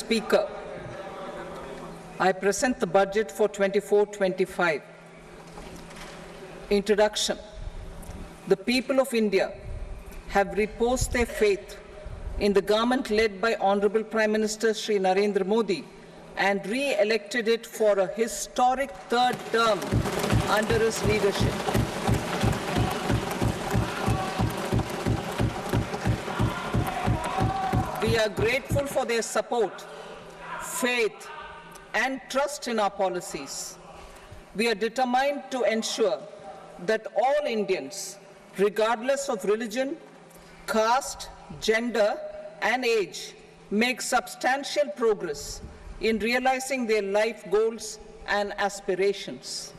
Speaker, I present the budget for 24-25. Introduction. The people of India have reposed their faith in the government led by Honorable Prime Minister Shri Narendra Modi and re-elected it for a historic third term under his leadership. We are grateful for their support, faith, and trust in our policies. We are determined to ensure that all Indians, regardless of religion, caste, gender, and age, make substantial progress in realizing their life goals and aspirations.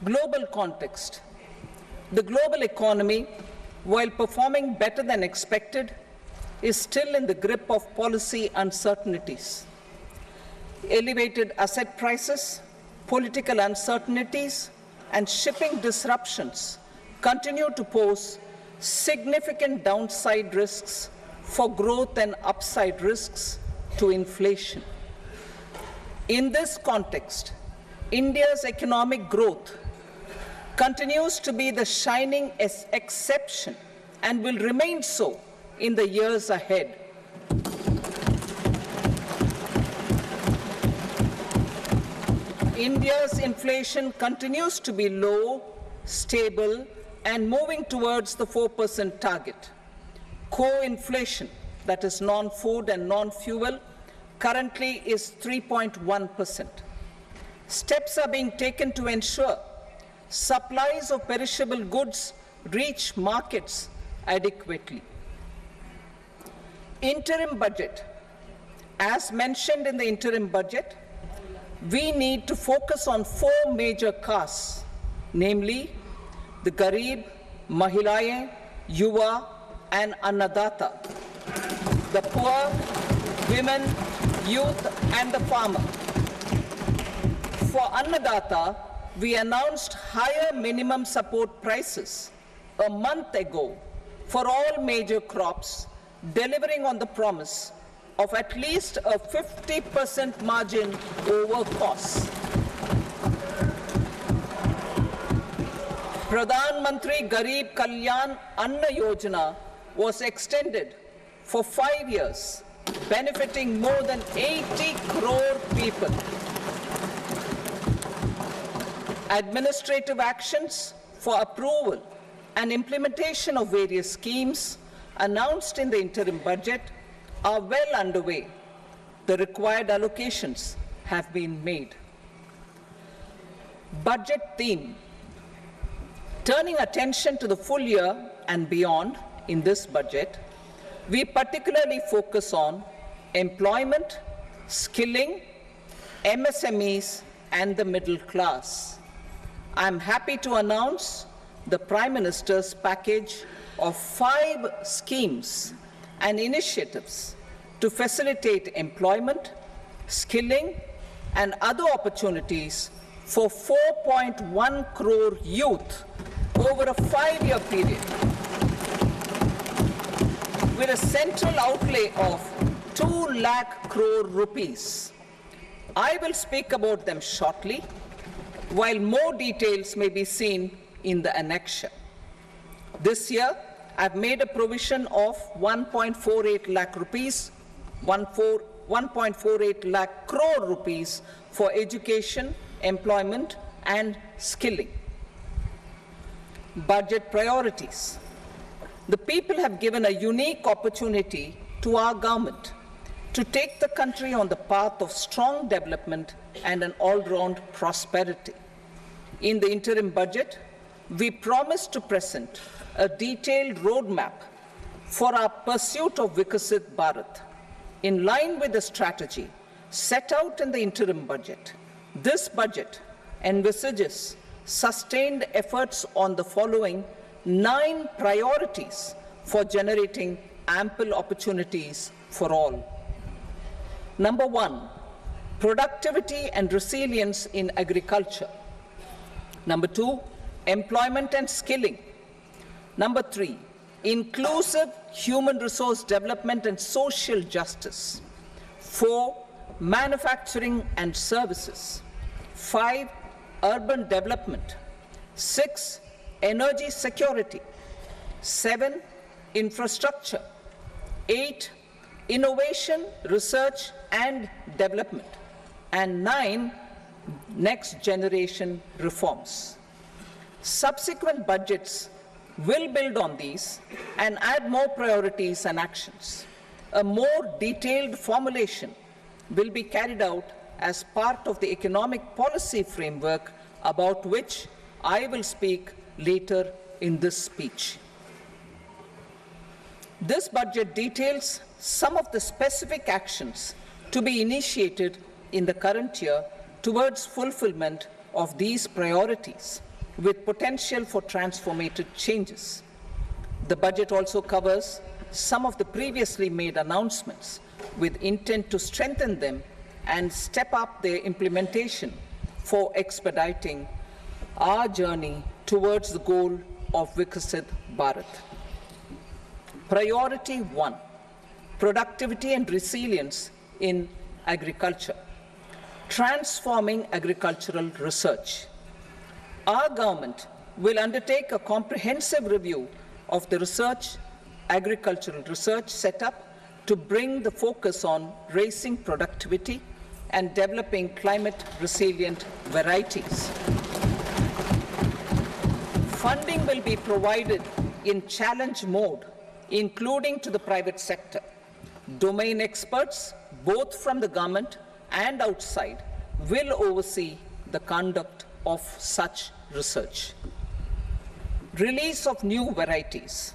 Global context. The global economy, while performing better than expected, is still in the grip of policy uncertainties. Elevated asset prices, political uncertainties, and shipping disruptions continue to pose significant downside risks for growth and upside risks to inflation. In this context, India's economic growth continues to be the shining exception and will remain so in the years ahead. India's inflation continues to be low, stable, and moving towards the 4% target. Core inflation, that is non-food and non-fuel, currently is 3.1%. Steps are being taken to ensure supplies of perishable goods reach markets adequately. Interim budget. As mentioned in the interim budget, we need to focus on 4 major castes, namely the Garib, Mahilaye, Yuva, and Annadata, the poor, women, youth, and the farmer. For Annadata, we announced higher minimum support prices a month ago for all major crops, delivering on the promise of at least a 50% margin over costs. Pradhan Mantri Garib Kalyan Anna Yojana was extended for 5 years, benefiting more than 80 crore people. Administrative actions for approval and implementation of various schemes announced in the interim budget are well underway. The required allocations have been made. Budget theme. Turning attention to the full year and beyond in this budget, we particularly focus on employment, skilling, MSMEs, and the middle class. I am happy to announce the Prime Minister's package of 5 schemes and initiatives to facilitate employment, skilling, and other opportunities for 4.1 crore youth over a 5-year period, with a central outlay of 2 lakh crore rupees. I will speak about them shortly, while more details may be seen in the annexure. This year, I've made a provision of 1.48 lakh rupees, 1.48 lakh crore rupees for education, employment, and skilling. Budget priorities. The people have given a unique opportunity to our government to take the country on the path of strong development and an all-round prosperity. In the interim budget, we promise to present a detailed roadmap for our pursuit of Vikasit Bharat. In line with the strategy set out in the interim budget, this budget envisages sustained efforts on the following 9 priorities for generating ample opportunities for all. Number 1, productivity and resilience in agriculture. Number 2, employment and skilling. Number 3, inclusive human resource development and social justice. 4. Manufacturing and services. 5. Urban development. 6. Energy security. 7. Infrastructure. 8. Innovation, research and development. And 9. Next generation reforms. Subsequent budgets will build on these and add more priorities and actions. A more detailed formulation will be carried out as part of the economic policy framework about which I will speak later in this speech. This budget details some of the specific actions to be initiated in the current year towards fulfillment of these priorities, with potential for transformative changes. The budget also covers some of the previously made announcements with intent to strengthen them and step up their implementation for expediting our journey towards the goal of Viksit Bharat. Priority 1, productivity and resilience in agriculture. Transforming agricultural research. Our government will undertake a comprehensive review of the agricultural research setup to bring the focus on raising productivity and developing climate-resilient varieties. Funding will be provided in challenge mode, including to the private sector. Domain experts, both from the government and outside, will oversee the conduct of such research. Release of new varieties.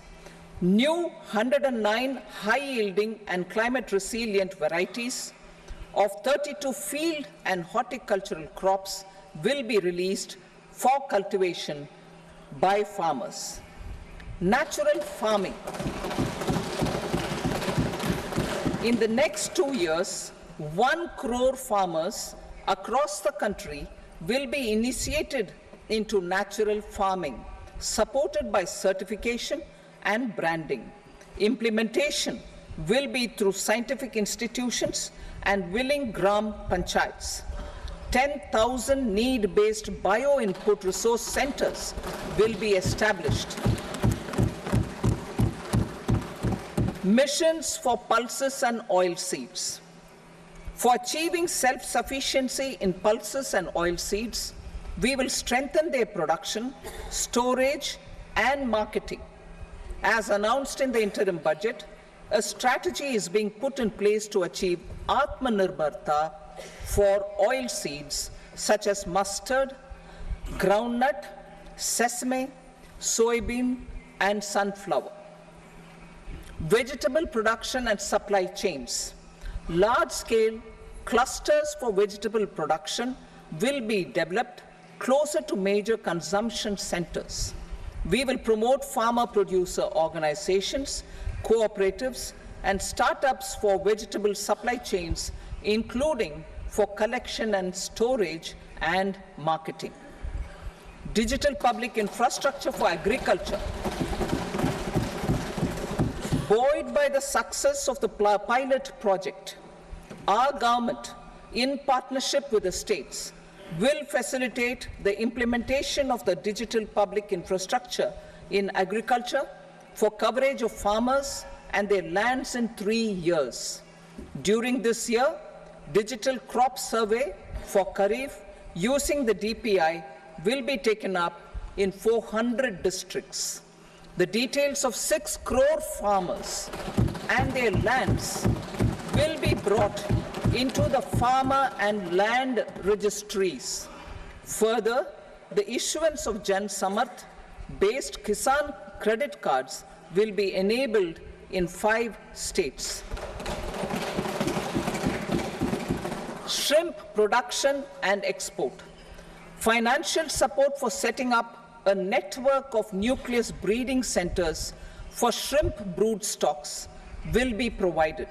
New 109 high-yielding and climate-resilient varieties of 32 field and horticultural crops will be released for cultivation by farmers. Natural farming. In the next 2 years, 1 crore farmers across the country will be initiated into natural farming, supported by certification and branding. Implementation will be through scientific institutions and willing gram panchayats. 10,000 need-based bio-input resource centers will be established. Missions for pulses and oilseeds. For achieving self-sufficiency in pulses and oilseeds, we will strengthen their production, storage, and marketing. As announced in the interim budget, a strategy is being put in place to achieve Atmanirbharta for oilseeds such as mustard, groundnut, sesame, soybean, and sunflower. Vegetable production and supply chains. Large-scale clusters for vegetable production will be developed closer to major consumption centers. We will promote farmer-producer organizations, cooperatives, and startups for vegetable supply chains, including for collection and storage and marketing. Digital public infrastructure for agriculture. Buoyed by the success of the pilot project, our government, in partnership with the states, will facilitate the implementation of the digital public infrastructure in agriculture for coverage of farmers and their lands in 3 years. During this year, digital crop survey for Kharif using the DPI will be taken up in 400 districts. The details of 6 crore farmers and their lands will be brought into the farmer and land registries. Further, the issuance of Jan Samarth based Kisan credit cards will be enabled in 5 states. Shrimp production and export. Financial support for setting up a network of nucleus breeding centers for shrimp brood stocks will be provided.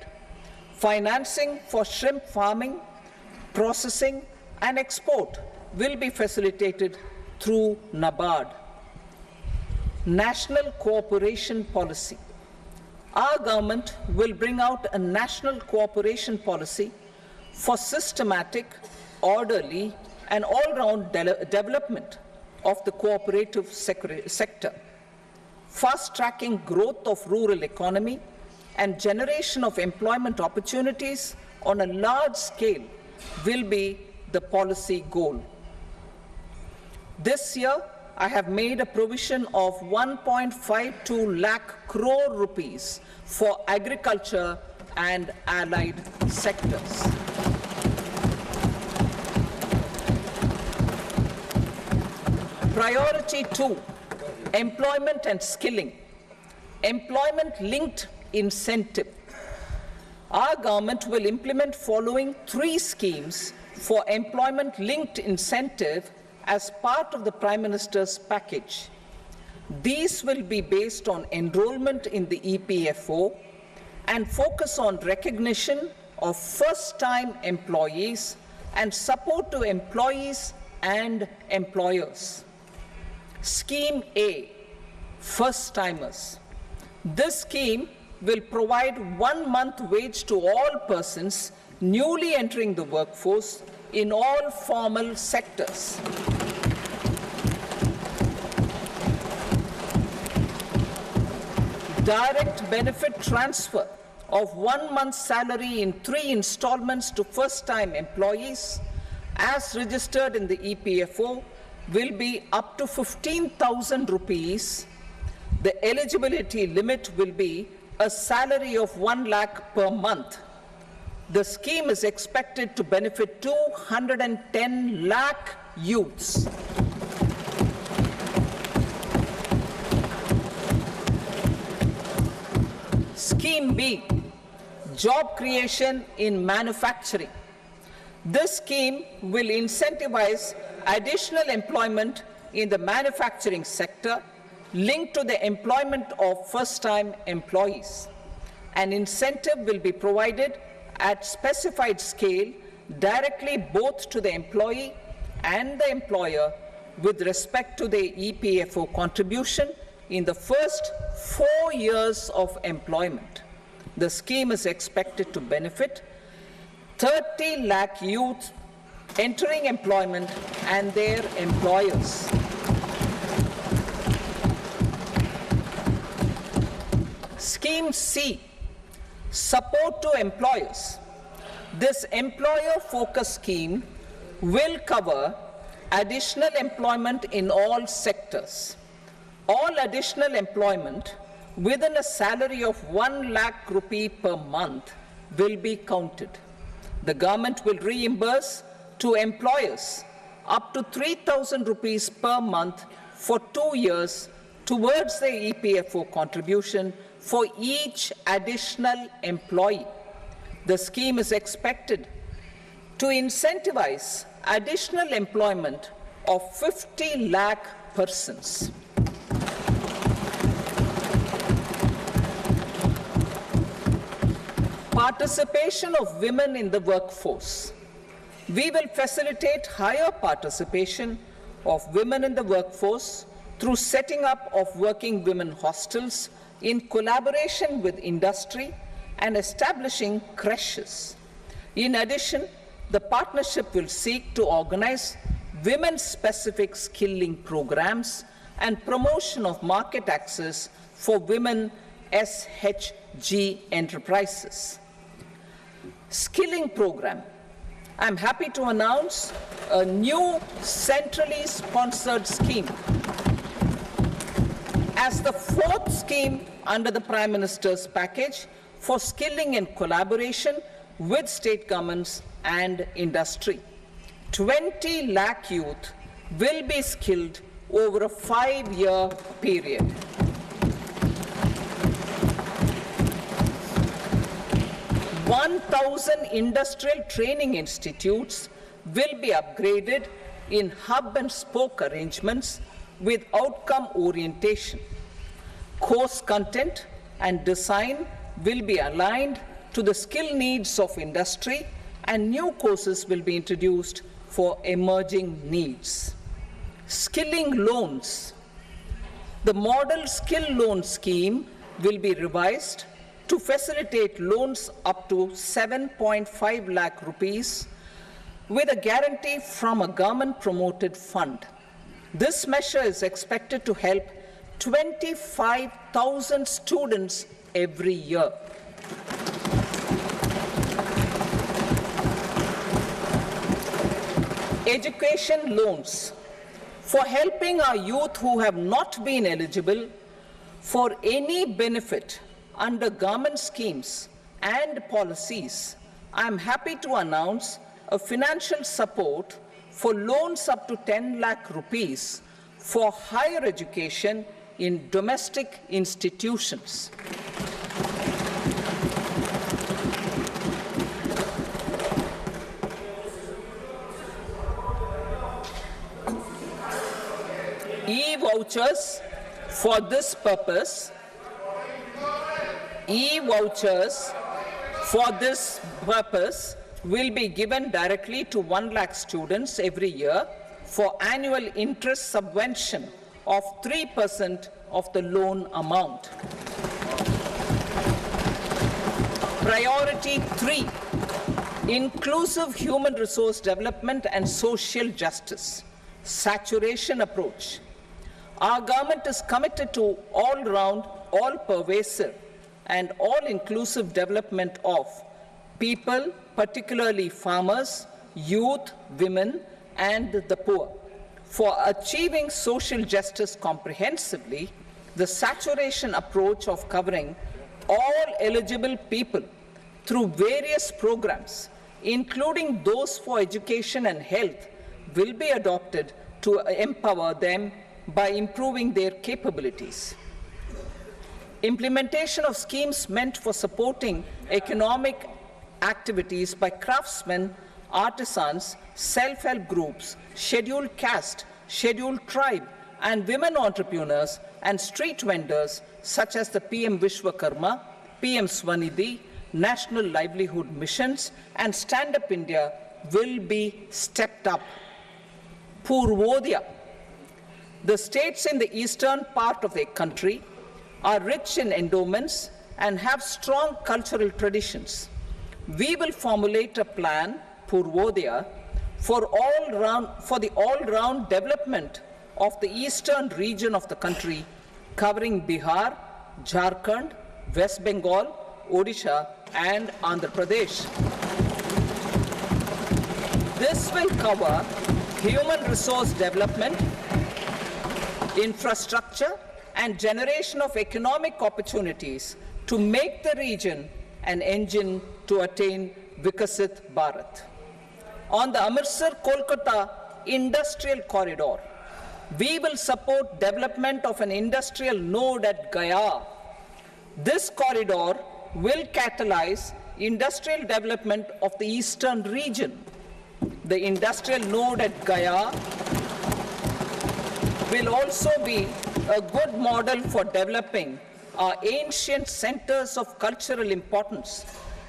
Financing for shrimp farming, processing, and export will be facilitated through NABARD. national cooperation policy. Our government will bring out a national cooperation policy for systematic, orderly, and all-round development of the cooperative sector, fast-tracking growth of rural economy and generation of employment opportunities on a large scale will be the policy goal. This year, I have made a provision of 1.52 lakh crore rupees for agriculture and allied sectors. Priority 2, employment and skilling. Employment-linked incentive. Our government will implement following 3 schemes for employment-linked incentive as part of the Prime Minister's package. These will be based on enrollment in the EPFO and focus on recognition of first-time employees and support to employees and employers. Scheme A, first-timers. This scheme will provide 1 month wage to all persons newly entering the workforce in all formal sectors. Direct benefit transfer of 1 month's salary in 3 installments to first-time employees as registered in the EPFO will be up to 15,000 rupees. The eligibility limit will be a salary of 1 lakh per month. The scheme is expected to benefit 210 lakh youths. Scheme B, job creation in manufacturing. This scheme will incentivize additional employment in the manufacturing sector linked to the employment of first-time employees. An incentive will be provided at specified scale directly both to the employee and the employer with respect to the EPFO contribution in the first 4 years of employment. The scheme is expected to benefit 30 lakh youth entering employment and their employers. Scheme C, support to employers. This employer-focused scheme will cover additional employment in all sectors. All additional employment within a salary of 1 lakh rupee per month will be counted. The government will reimburse to employers up to 3,000 rupees per month for 2 years towards the EPFO contribution for each additional employee. The scheme is expected to incentivize additional employment of 50 lakh persons. Participation of women in the workforce. We will facilitate higher participation of women in the workforce through setting up of working women hostels in collaboration with industry and establishing creches. In addition, the partnership will seek to organize women-specific skilling programs and promotion of market access for women SHG enterprises. Skilling program. I'm happy to announce a new centrally sponsored scheme as the 4th scheme under the Prime Minister's package for skilling in collaboration with state governments and industry. 20 lakh youth will be skilled over a 5-year period. 1,000 industrial training institutes will be upgraded in hub and spoke arrangements with outcome orientation. Course content and design will be aligned to the skill needs of industry, and new courses will be introduced for emerging needs. Skilling loans. The model skill loan scheme will be revised to facilitate loans up to 7.5 lakh rupees with a guarantee from a government-promoted fund. This measure is expected to help 25,000 students every year. Education loans for helping our youth who have not been eligible for any benefit under government schemes and policies. I am happy to announce a financial support for loans up to 10 lakh rupees for higher education in domestic institutions. E-vouchers for this purpose. E-vouchers for this purpose will be given directly to 1 lakh students every year for annual interest subvention of 3% of the loan amount. Priority 3, inclusive human resource development and social justice, saturation approach. Our government is committed to all-round, all-pervasive and all-inclusive development of people, particularly farmers, youth, women, and the poor. For achieving social justice comprehensively, the saturation approach of covering all eligible people through various programs, including those for education and health, will be adopted to empower them by improving their capabilities. Implementation of schemes meant for supporting economic activities by craftsmen, artisans, self-help groups, scheduled caste, scheduled tribe, and women entrepreneurs and street vendors such as the PM Vishwakarma, PM Swanidhi, National Livelihood Missions, and Stand Up India will be stepped up. Purvodaya. The states in the eastern part of the country are rich in endowments and have strong cultural traditions. We will formulate a plan, Purvodaya, for the all-round development of the eastern region of the country, covering Bihar, Jharkhand, West Bengal, Odisha, and Andhra Pradesh. This will cover human resource development, infrastructure, and generation of economic opportunities to make the region an engine to attain Vikasit Bharat. On the Amritsar-Kolkata Industrial Corridor, we will support development of an industrial node at Gaya. This corridor will catalyze industrial development of the eastern region. The industrial node at Gaya will also be a good model for developing our ancient centers of cultural importance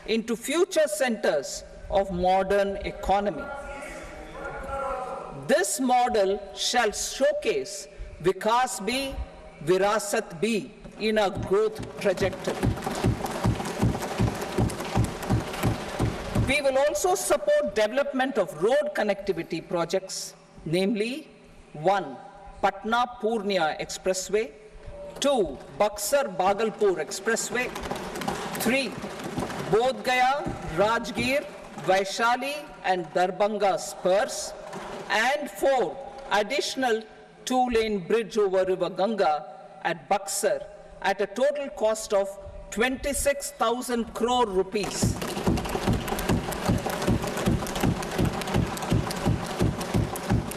into future centers of modern economy. This model shall showcase Vikas B, Virasat B in a growth trajectory. We will also support development of road connectivity projects, namely 1. Patna-Purnia Expressway, 2. Buxar-Bhagalpur Expressway, 3. Bodh Gaya, Rajgir, Vaishali and Darbhanga spurs, and 4. Additional 2-lane bridge over River Ganga at Buxar at a total cost of 26,000 crore rupees.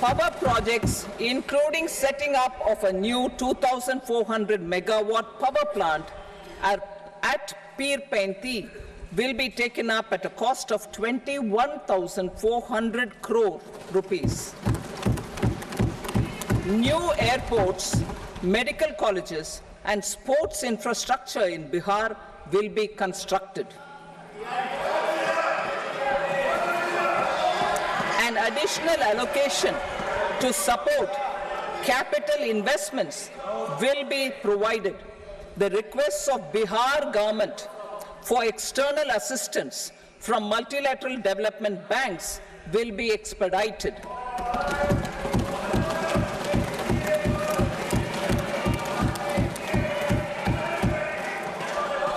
Power projects, including setting up of a new 2,400 megawatt power plant at Pir Painti, will be taken up at a cost of 21,400 crore rupees. New airports, medical colleges, and sports infrastructure in Bihar will be constructed. An additional allocation to support capital investments will be provided. The requests of Bihar government for external assistance from multilateral development banks will be expedited.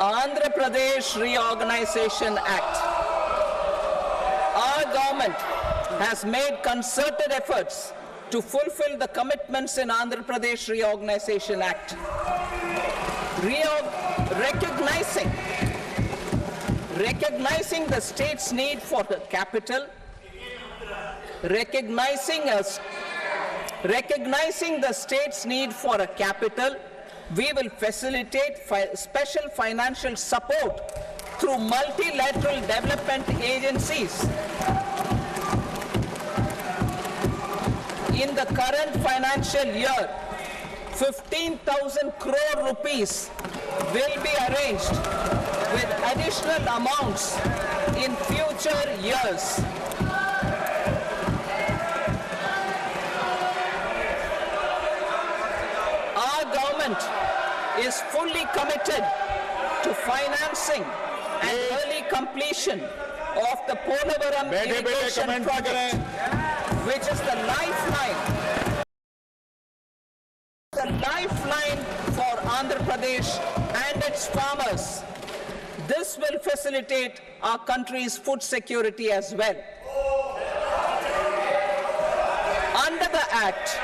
Andhra Pradesh Reorganization Act. Our government has made concerted efforts to fulfill the commitments in Andhra Pradesh Reorganization Act. Recognizing the state's need for the capital, recognizing the state's need for a capital, we will facilitate special financial support through multilateral development agencies. In the current financial year, 15,000 crore rupees will be arranged with additional amounts in future years. Our government is fully committed to financing and early completion of the Polavaram irrigation project, which is the lifeline for Andhra Pradesh and its farmers. This will facilitate our country's food security as well. Under the Act,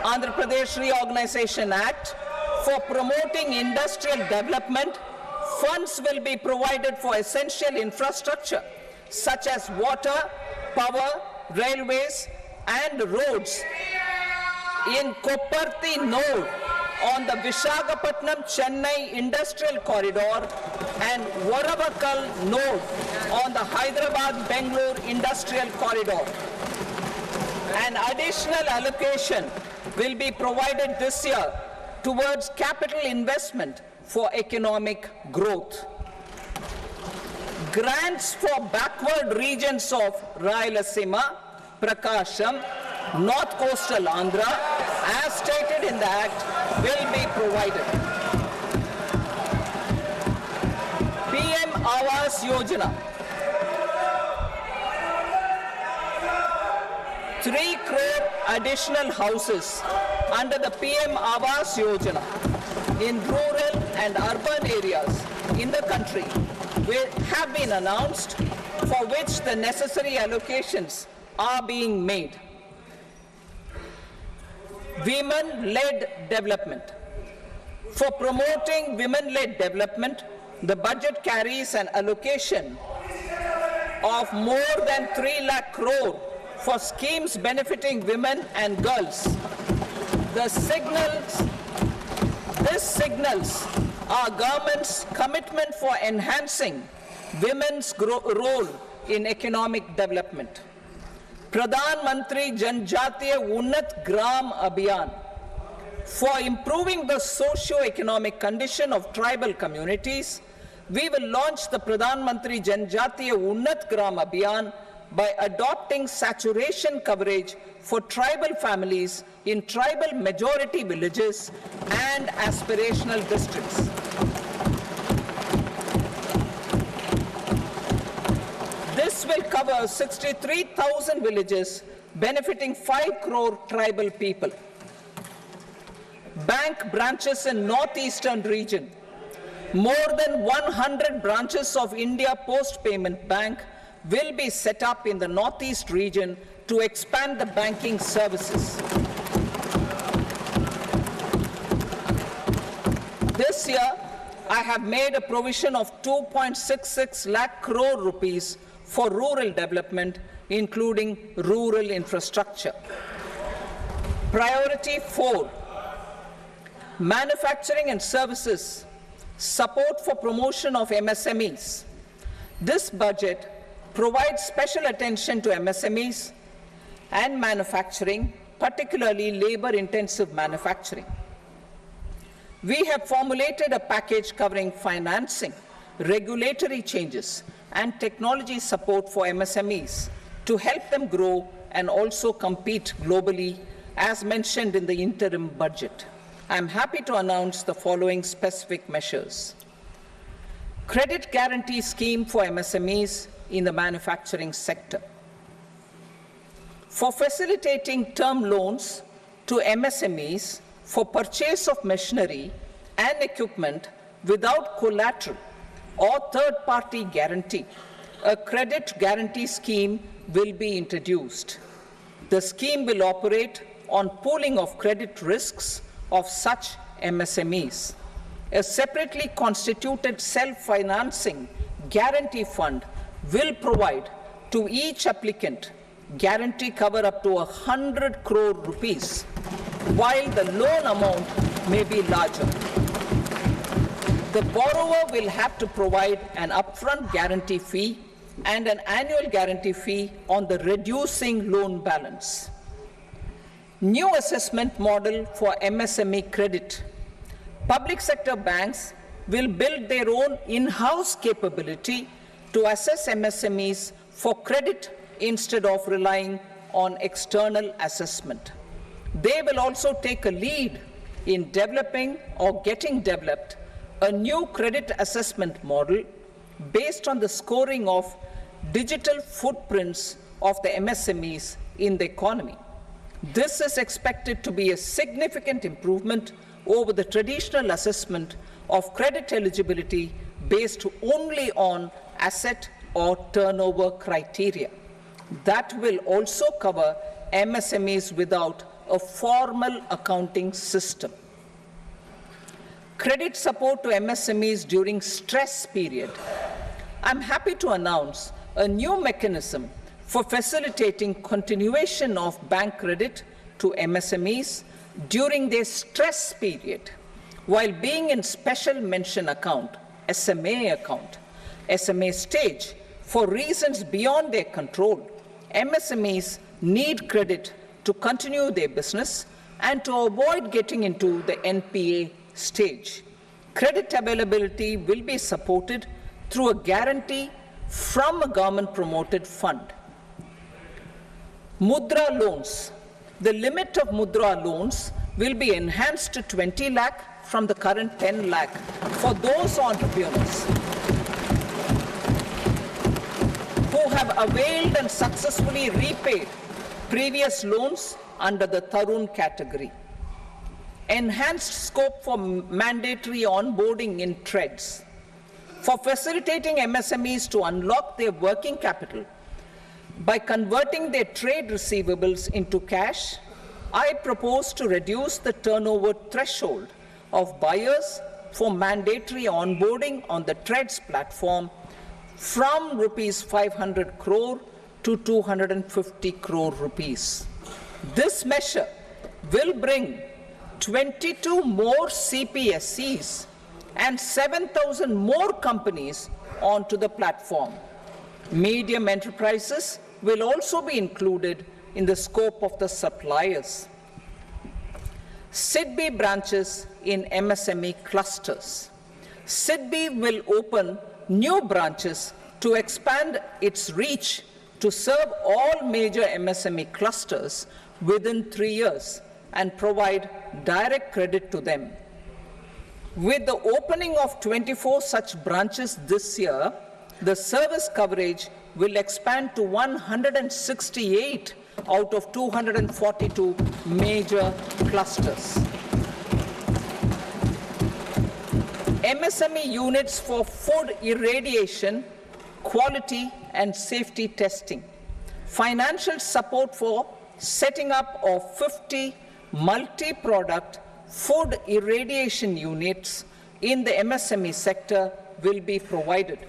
Andhra Pradesh Reorganization Act, for promoting industrial development, funds will be provided for essential infrastructure such as water, power, railways, and roads. In Kopparthi node on the Visakhapatnam-Chennai Industrial Corridor and Varavakal node on the Hyderabad-Bangalore Industrial Corridor. An additional allocation will be provided this year towards capital investment for economic growth. Grants for backward regions of Rayalaseema, Prakasham, North Coastal Andhra, as stated in the Act, will be provided. PM Awas Yojana. 3 crore additional houses under the PM Awas Yojana in rural and urban areas in the country have been announced, for which the necessary allocations are being made. Women-led development. For promoting women-led development, the budget carries an allocation of more than 3 lakh crore for schemes benefiting women and girls. This signals our government's commitment for enhancing women's role in economic development. Pradhan Mantri Janjatiya Unnat Gram Abhiyan. For improving the socio-economic condition of tribal communities, we will launch the Pradhan Mantri Janjatiya Unnat Gram Abhiyan by adopting saturation coverage for tribal families in tribal majority villages and aspirational districts. This will cover 63,000 villages, benefiting 5 crore tribal people. Bank branches in northeastern region. More than 100 branches of India Post Payment Bank will be set up in the northeast region to expand the banking services. This year, I have made a provision of 2.66 lakh crore rupees for rural development, including rural infrastructure. Priority 4, manufacturing and services, support for promotion of MSMEs. This budget provides special attention to MSMEs and manufacturing, particularly labor-intensive manufacturing. We have formulated a package covering financing, regulatory changes, and technology support for MSMEs to help them grow and also compete globally as mentioned in the interim budget. I am happy to announce the following specific measures. Credit guarantee scheme for MSMEs in the manufacturing sector. For facilitating term loans to MSMEs for purchase of machinery and equipment without collateral or third-party guarantee, a credit guarantee scheme will be introduced. The scheme will operate on pooling of credit risks of such MSMEs. A separately constituted self-financing guarantee fund will provide to each applicant guarantee cover up to 100 crore rupees, while the loan amount may be larger. The borrower will have to provide an upfront guarantee fee and an annual guarantee fee on the reducing loan balance. New assessment model for MSME credit. Public sector banks will build their own in-house capability to assess MSMEs for credit instead of relying on external assessment. They will also take a lead in developing or getting developed a new credit assessment model based on the scoring of digital footprints of the MSMEs in the economy. This is expected to be a significant improvement over the traditional assessment of credit eligibility based only on asset or turnover criteria. That will also cover MSMEs without a formal accounting system. Credit support to MSMEs during stress period. I'm happy to announce a new mechanism for facilitating continuation of bank credit to MSMEs during their stress period while being in special mention account, SMA stage, for reasons beyond their control. MSMEs need credit to continue their business and to avoid getting into the NPA stage. Credit availability will be supported through a guarantee from a government-promoted fund. Mudra loans. The limit of Mudra loans will be enhanced to 20 lakh from the current 10 lakh for those entrepreneurs who have availed and successfully repaid previous loans under the Tarun category. Enhanced scope for mandatory onboarding in trades. For facilitating MSMEs to unlock their working capital by converting their trade receivables into cash, I propose to reduce the turnover threshold of buyers for mandatory onboarding on the trades platform from rupees 500 crore to 250 crore rupees. This measure will bring 22 more CPSCs and 7,000 more companies onto the platform. Medium enterprises will also be included in the scope of the suppliers. SIDBI branches in MSME clusters. SIDBI will open new branches to expand its reach to serve all major MSME clusters within 3 years and provide direct credit to them. With the opening of 24 such branches this year, the service coverage will expand to 168 out of 242 major clusters. MSME units for food irradiation, quality and safety testing. Financial support for setting up of 50 multi-product food irradiation units in the MSME sector will be provided.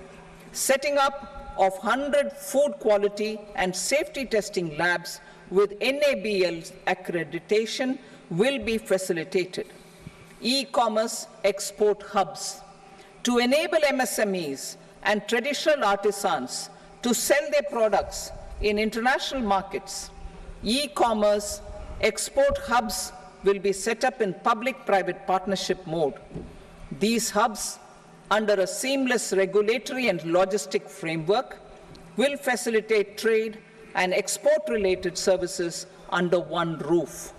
Setting up of 100 food quality and safety testing labs with NABL accreditation will be facilitated. E-commerce export hubs to enable MSMEs and traditional artisans to sell their products in international markets. E-commerce export hubs will be set up in public-private partnership mode. These hubs, under a seamless regulatory and logistic framework, will facilitate trade and export-related services under one roof.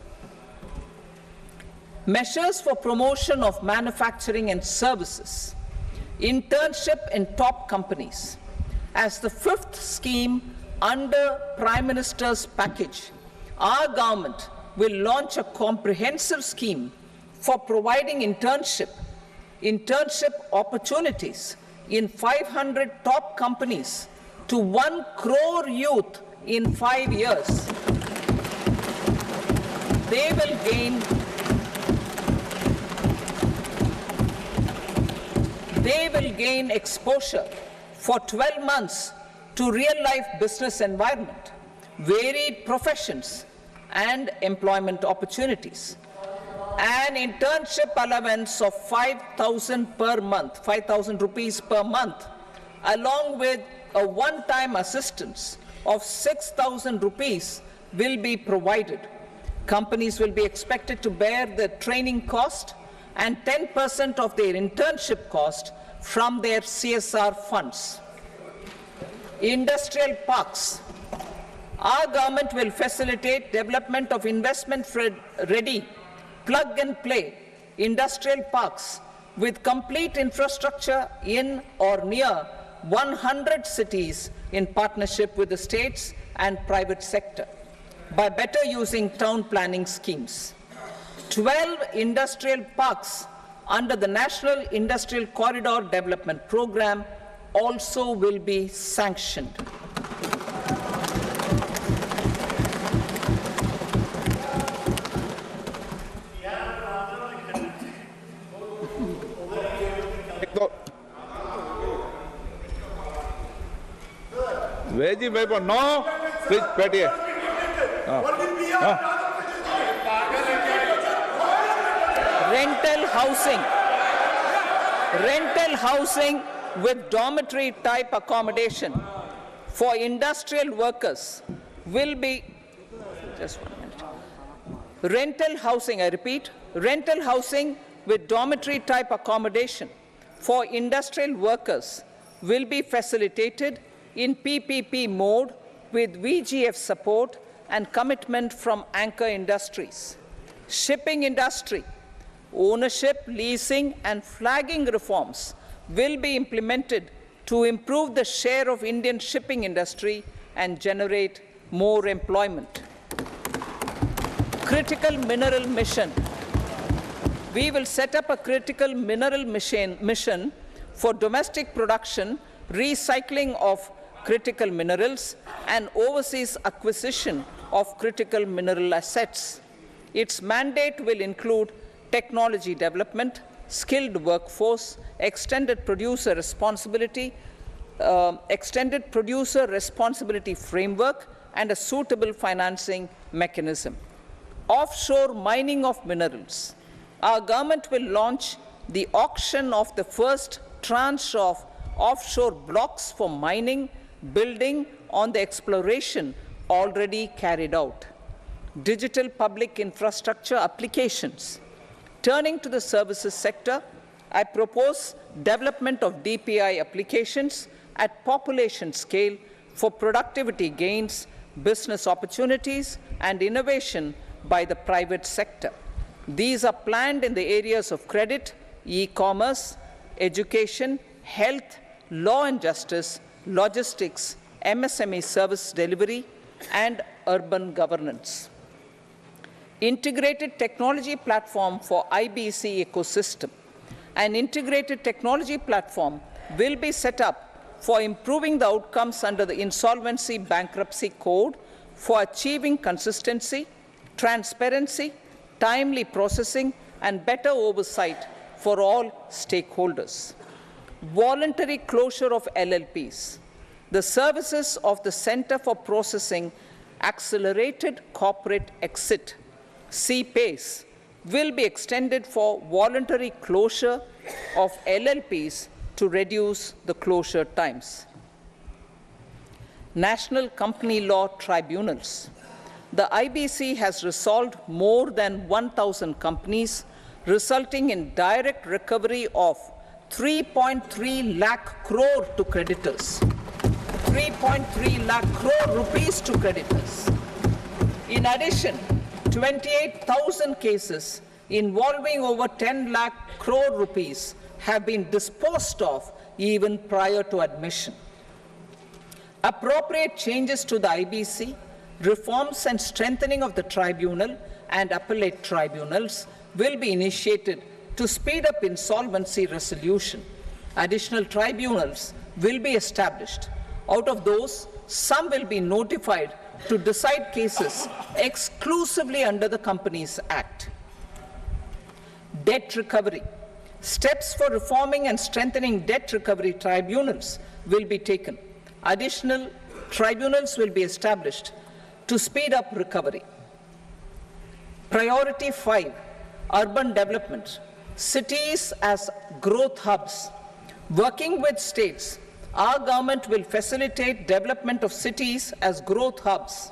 Measures for promotion of manufacturing and services. Internship in top companies. As the fifth scheme under Prime Minister's package, our government will launch a comprehensive scheme for providing internship opportunities in 500 top companies to 1 crore youth in 5 years. They will gain exposure for 12 months to real-life business environment, varied professions, and employment opportunities. An internship allowance of 5,000 per month, 5,000 rupees per month, along with a one-time assistance of 6,000 rupees will be provided. Companies will be expected to bear the training cost and 10% of their internship cost from their CSR funds. Industrial parks. Our government will facilitate development of investment-ready, plug-and-play industrial parks with complete infrastructure in or near 100 cities in partnership with the states and private sector by better using town planning schemes. 12 industrial parks under the National Industrial Corridor Development Program also will be sanctioned. Veji paper, no, please, Petty. Rental housing with dormitory type accommodation for industrial workers will be, just 1 minute. Rental housing, I repeat, rental housing with dormitory type accommodation for industrial workers will be facilitated in PPP mode with VGF support and commitment from anchor industries. Shipping industry, ownership, leasing and flagging reforms will be implemented to improve the share of Indian shipping industry and generate more employment. Critical mineral mission. We will set up a critical mineral mission for domestic production, recycling of critical minerals and overseas acquisition of critical mineral assets. Its mandate will include technology development, skilled workforce, extended producer responsibility framework, and a suitable financing mechanism. Offshore mining of minerals. Our government will launch the auction of the first tranche of offshore blocks for mining, building on the exploration already carried out. Digital public infrastructure applications. Turning to the services sector, I propose development of DPI applications at population scale for productivity gains, business opportunities, and innovation by the private sector. These are planned in the areas of credit, e-commerce, education, health, law and justice, logistics, MSME service delivery, and urban governance. Integrated technology platform for IBC ecosystem. An integrated technology platform will be set up for improving the outcomes under the Insolvency Bankruptcy Code for achieving consistency, transparency, timely processing, and better oversight for all stakeholders. Voluntary closure of LLPs. The services of the Center for Processing Accelerated Corporate Exit, CPACE, will be extended for voluntary closure of LLPs to reduce the closure times. National Company Law Tribunals. The IBC has resolved more than 1,000 companies, resulting in direct recovery of 3.3 lakh crore to creditors. 3.3 lakh crore rupees to creditors. In addition, 28,000 cases involving over 10 lakh crore rupees have been disposed of even prior to admission. Appropriate changes to the IBC, reforms and strengthening of the tribunal and appellate tribunals will be initiated to speed up insolvency resolution. Additional tribunals will be established. Out of those, some will be notified to decide cases exclusively under the Companies Act. Debt recovery. Steps for reforming and strengthening debt recovery tribunals will be taken. Additional tribunals will be established to speed up recovery. Priority 5, urban development. Cities as growth hubs. Working with states, our government will facilitate development of cities as growth hubs.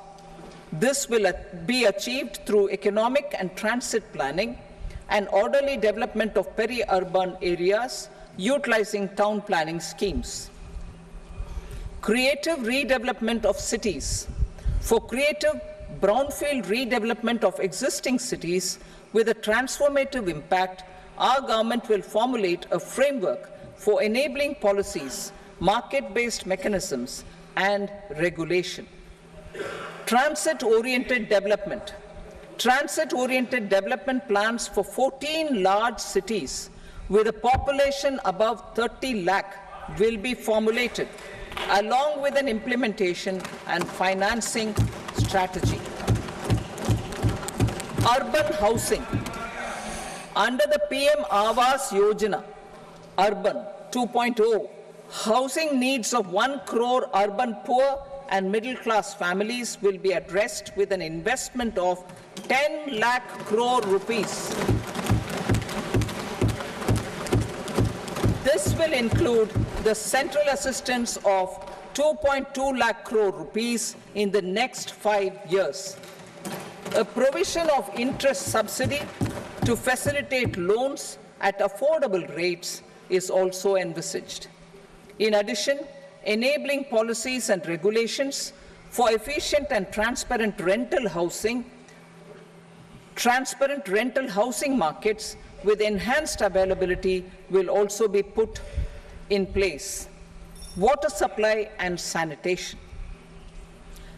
This will be achieved through economic and transit planning and orderly development of peri-urban areas utilizing town planning schemes. Creative redevelopment of cities. For creative brownfield redevelopment of existing cities with a transformative impact, our government will formulate a framework for enabling policies, market-based mechanisms, and regulation. Transit-oriented development. Transit-oriented development plans for 14 large cities with a population above 30 lakh will be formulated, along with an implementation and financing strategy. Urban housing. Under the PM Awas Yojana, Urban 2.0, housing needs of 1 crore urban poor and middle-class families will be addressed with an investment of 10 lakh crore rupees. This will include the central assistance of 2.2 lakh crore rupees in the next 5 years. A provision of interest subsidy to facilitate loans at affordable rates is also envisaged. In addition, enabling policies and regulations for efficient and transparent rental housing markets with enhanced availability will also be put in place. Water supply and sanitation.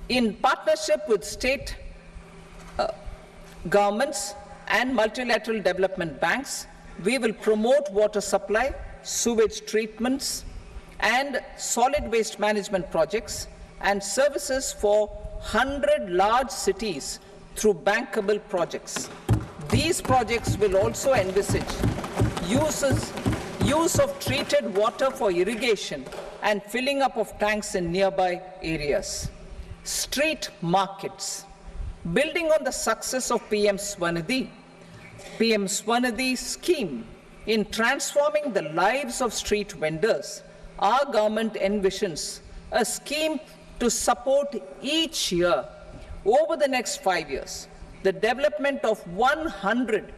In partnership with state governments and multilateral development banks, we will promote water supply, sewage treatments, and solid waste management projects and services for 100 large cities through bankable projects. These projects will also envisage use of treated water for irrigation and filling up of tanks in nearby areas. Street markets. Building on the success of PM Swanidhi scheme in transforming the lives of street vendors, our government envisions a scheme to support each year over the next 5 years the development of 100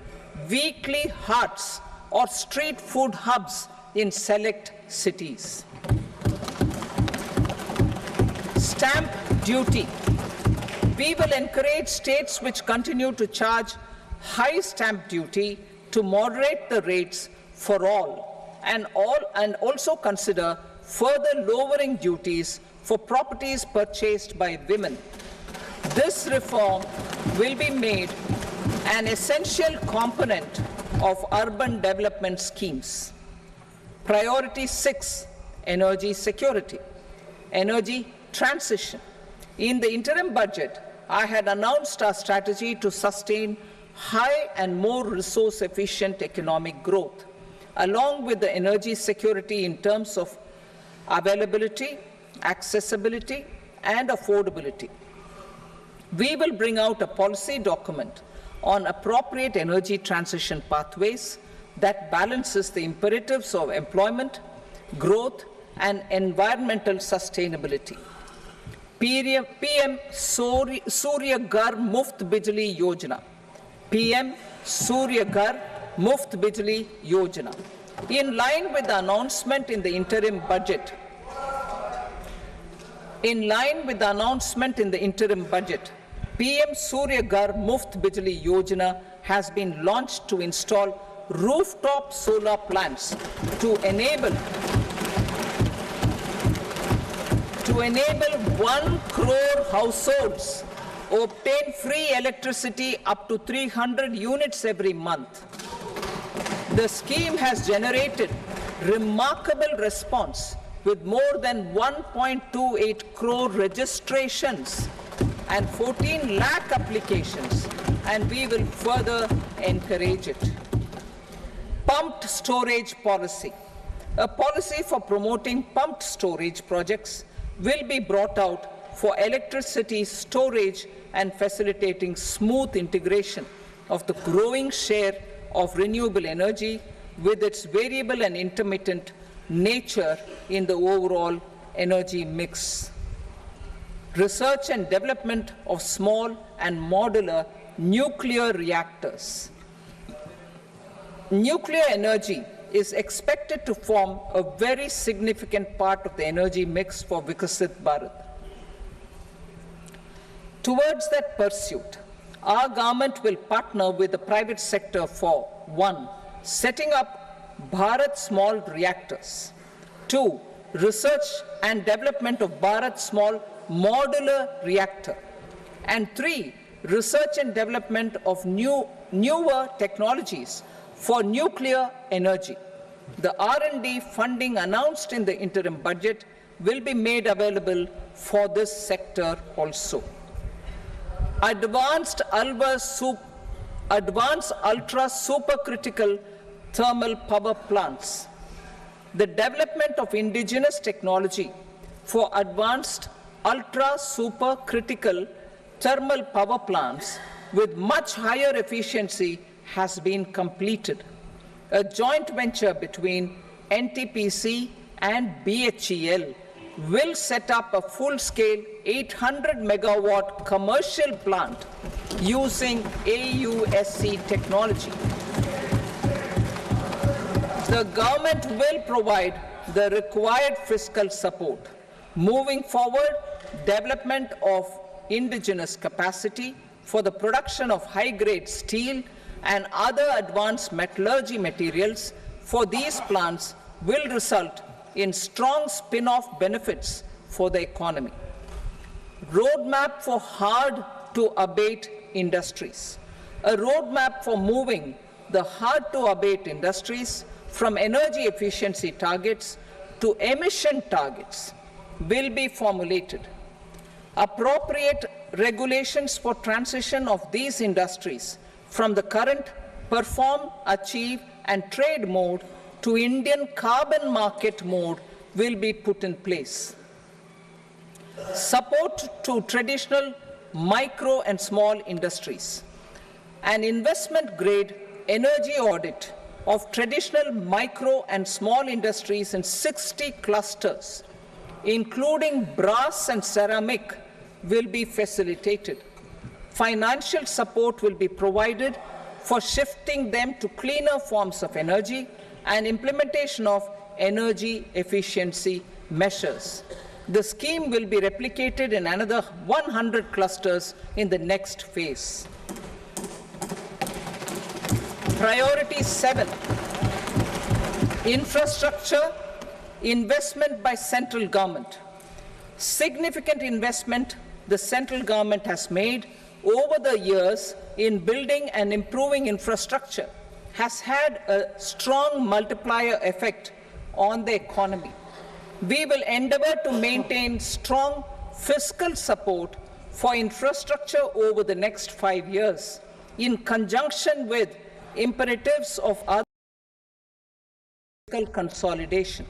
weekly hearts or street food hubs in select cities. Stamp duty. We will encourage states which continue to charge high stamp duty to moderate the rates for all and also consider further lowering duties for properties purchased by women. This reform will be made an essential component of urban development schemes. Priority 6, energy security, energy transition. In the interim budget, I had announced our strategy to sustain high and more resource-efficient economic growth, along with the energy security in terms of availability, accessibility, and affordability. We will bring out a policy document on appropriate energy transition pathways that balances the imperatives of employment, growth, and environmental sustainability. PM Surya Ghar Muft Bijli Yojana. PM Surya Ghar Muft Bijli Yojana. In line with the announcement in the interim budget, PM Surya Ghar Muft Bijli Yojana has been launched to install rooftop solar plants to enable 1 crore households obtain free electricity up to 300 units every month. The scheme has generated remarkable response with more than 1.28 crore registrations and 14 lakh applications, and we will further encourage it. Pumped storage policy. A policy for promoting pumped storage projects will be brought out for electricity storage and facilitating smooth integration of the growing share of renewable energy with its variable and intermittent nature in the overall energy mix. Research and development of small and modular nuclear reactors. Nuclear energy is expected to form a very significant part of the energy mix for Vikasit Bharat. Towards that pursuit, our government will partner with the private sector for 1. Setting up Bharat Small Reactors, 2. Research and development of Bharat Small Modular Reactor, and 3. Research and development of newer technologies for nuclear energy. The R&D funding announced in the interim budget will be made available for this sector also. Advanced ultra supercritical thermal power plants. The development of indigenous technology for advanced ultra supercritical thermal power plants with much higher efficiency has been completed. A joint venture between NTPC and BHEL will set up a full-scale 800 megawatt commercial plant using AUSC technology. The government will provide the required fiscal support. Moving forward, development of indigenous capacity for the production of high-grade steel and other advanced metallurgy materials for these plants will result in strong spin-off benefits for the economy. Roadmap for hard-to-abate industries. A roadmap for moving the hard-to-abate industries from energy efficiency targets to emission targets will be formulated. Appropriate regulations for transition of these industries from the current perform, achieve, and trade mode to Indian carbon market mode will be put in place. Support to traditional micro and small industries. An investment-grade energy audit of traditional micro and small industries in 60 clusters, including brass and ceramic, will be facilitated. Financial support will be provided for shifting them to cleaner forms of energy and implementation of energy efficiency measures. The scheme will be replicated in another 100 clusters in the next phase. Priority 7, infrastructure investment by central government. Significant investment the central government has made over the years in building and improving infrastructure has had a strong multiplier effect on the economy. We will endeavor to maintain strong fiscal support for infrastructure over the next 5 years in conjunction with imperatives of other fiscal consolidation.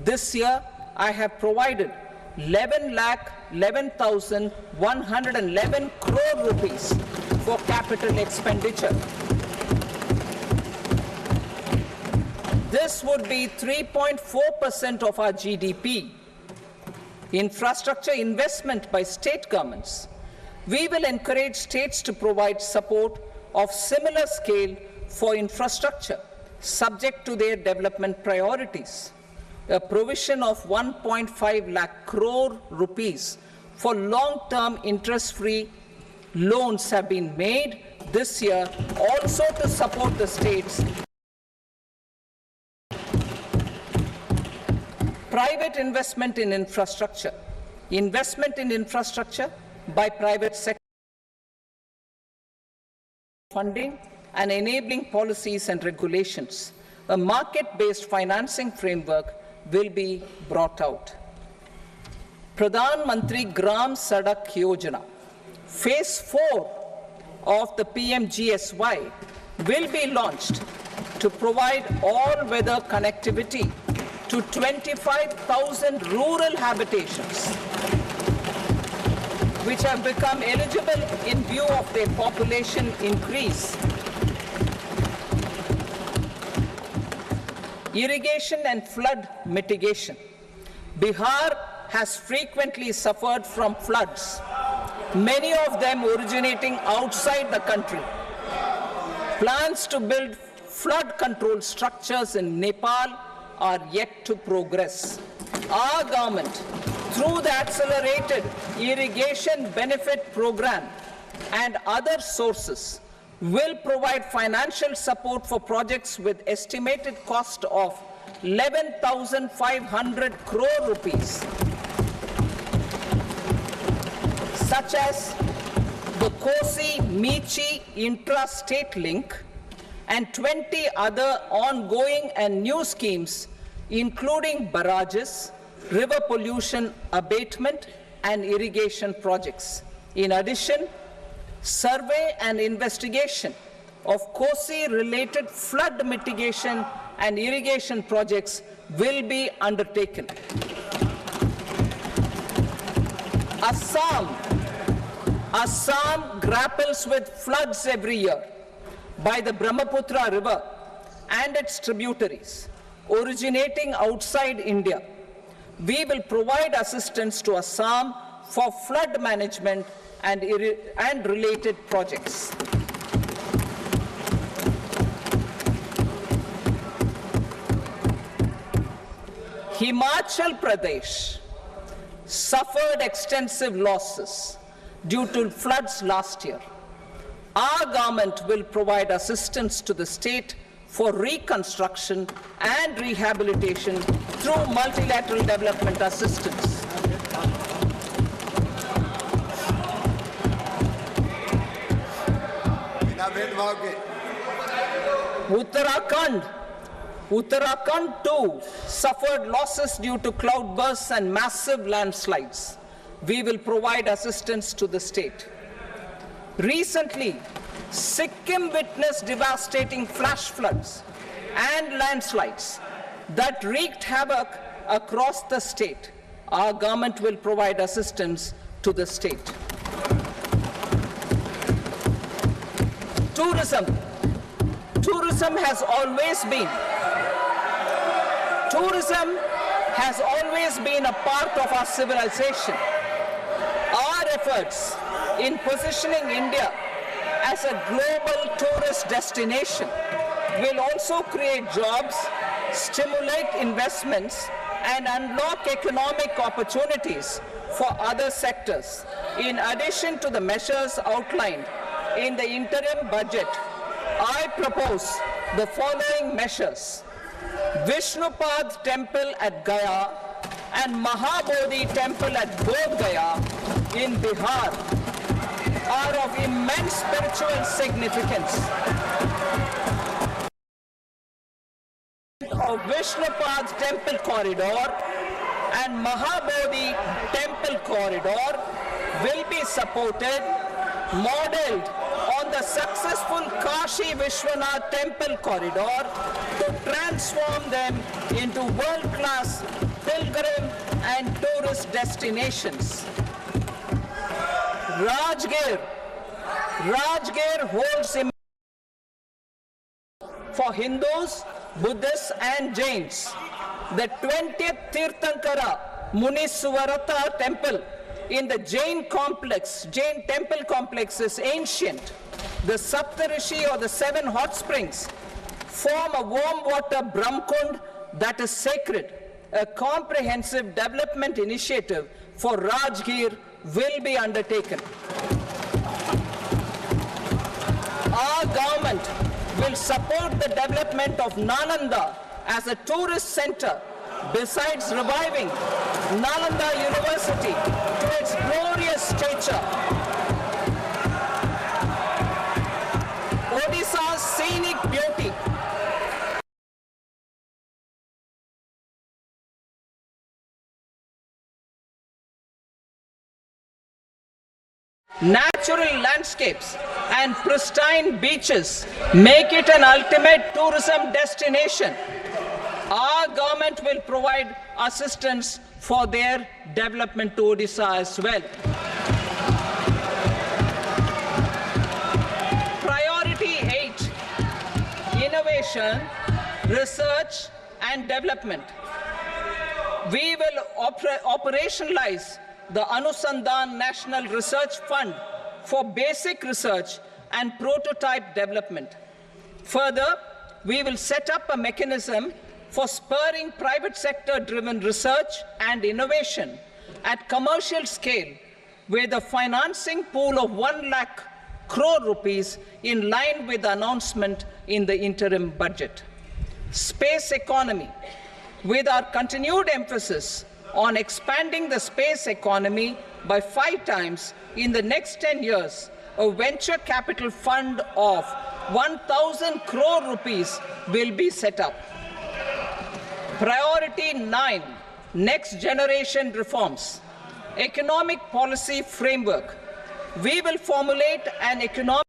This year, I have provided 11,11,111 crore rupees for capital expenditure. This would be 3.4% of our GDP. Infrastructure investment by state governments. We will encourage states to provide support of similar scale for infrastructure, subject to their development priorities. A provision of 1.5 lakh crore rupees for long-term interest-free loans have been made this year also to support the states. Private investment in infrastructure. Investment in infrastructure by private sector funding and enabling policies and regulations. A market-based financing framework will be brought out. Pradhan Mantri Gram Sadak Yojana, Phase 4 of the PMGSY will be launched to provide all-weather connectivity to 25,000 rural habitations, which have become eligible in view of their population increase. Irrigation and flood mitigation. Bihar has frequently suffered from floods, many of them originating outside the country. Plans to build flood control structures in Nepal are yet to progress. Our government, through the Accelerated Irrigation Benefit Program and other sources, will provide financial support for projects with estimated cost of 11,500 crore rupees, such as the Kosi-Michi intra-state link and 20 other ongoing and new schemes, including barrages, river pollution abatement, and irrigation projects. In addition, survey and investigation of Kosi-related flood mitigation and irrigation projects will be undertaken. Assam grapples with floods every year by the Brahmaputra River and its tributaries originating outside India. We will provide assistance to Assam for flood management and related projects. Himachal Pradesh suffered extensive losses due to floods last year. Our government will provide assistance to the state for reconstruction and rehabilitation through multilateral development assistance. Uttarakhand too suffered losses due to cloudbursts and massive landslides. We will provide assistance to the state. Recently, Sikkim witnessed devastating flash floods and landslides that wreaked havoc across the state. Our government will provide assistance to the state. Tourism. Tourism has always been a part of our civilization. Our efforts in positioning India as a global tourist destination will also create jobs, stimulate investments, and unlock economic opportunities for other sectors. In addition to the measures outlined in the interim budget, I propose the following measures. Vishnupad Temple at Gaya and Mahabodhi Temple at Bodh Gaya in Bihar are of immense spiritual significance. Of Vishnupad Temple Corridor and Mahabodhi Temple Corridor will be supported, modeled on the successful Kashi Vishwanath Temple Corridor, to transform them into world-class pilgrim and tourist destinations. Rajgir holds for Hindus, Buddhists and Jains. The 20th Tirthankara Muniswarata temple in the Jain temple complex is ancient. The Saptarishi, or the 7 hot springs, form a warm water Brahmkund that is sacred. A comprehensive development initiative for Rajgir will be undertaken. our government will support the development of Nalanda as a tourist center, besides reviving Nalanda University to its glorious stature. Odisha's scenic beauty, natural landscapes and pristine beaches make it an ultimate tourism destination. Our government will provide assistance for their development to Odisha as well. Priority 8, innovation, research and development. We will operationalize the Anusandhan National Research Fund for basic research and prototype development. Further, we will set up a mechanism for spurring private sector-driven research and innovation at commercial scale with a financing pool of 1 lakh crore rupees in line with the announcement in the interim budget. Space economy, with our continued emphasis on expanding the space economy by 5 times in the next 10 years, a venture capital fund of 1,000 crore rupees will be set up. Priority 9, next generation reforms. Economic policy framework. We will formulate an economic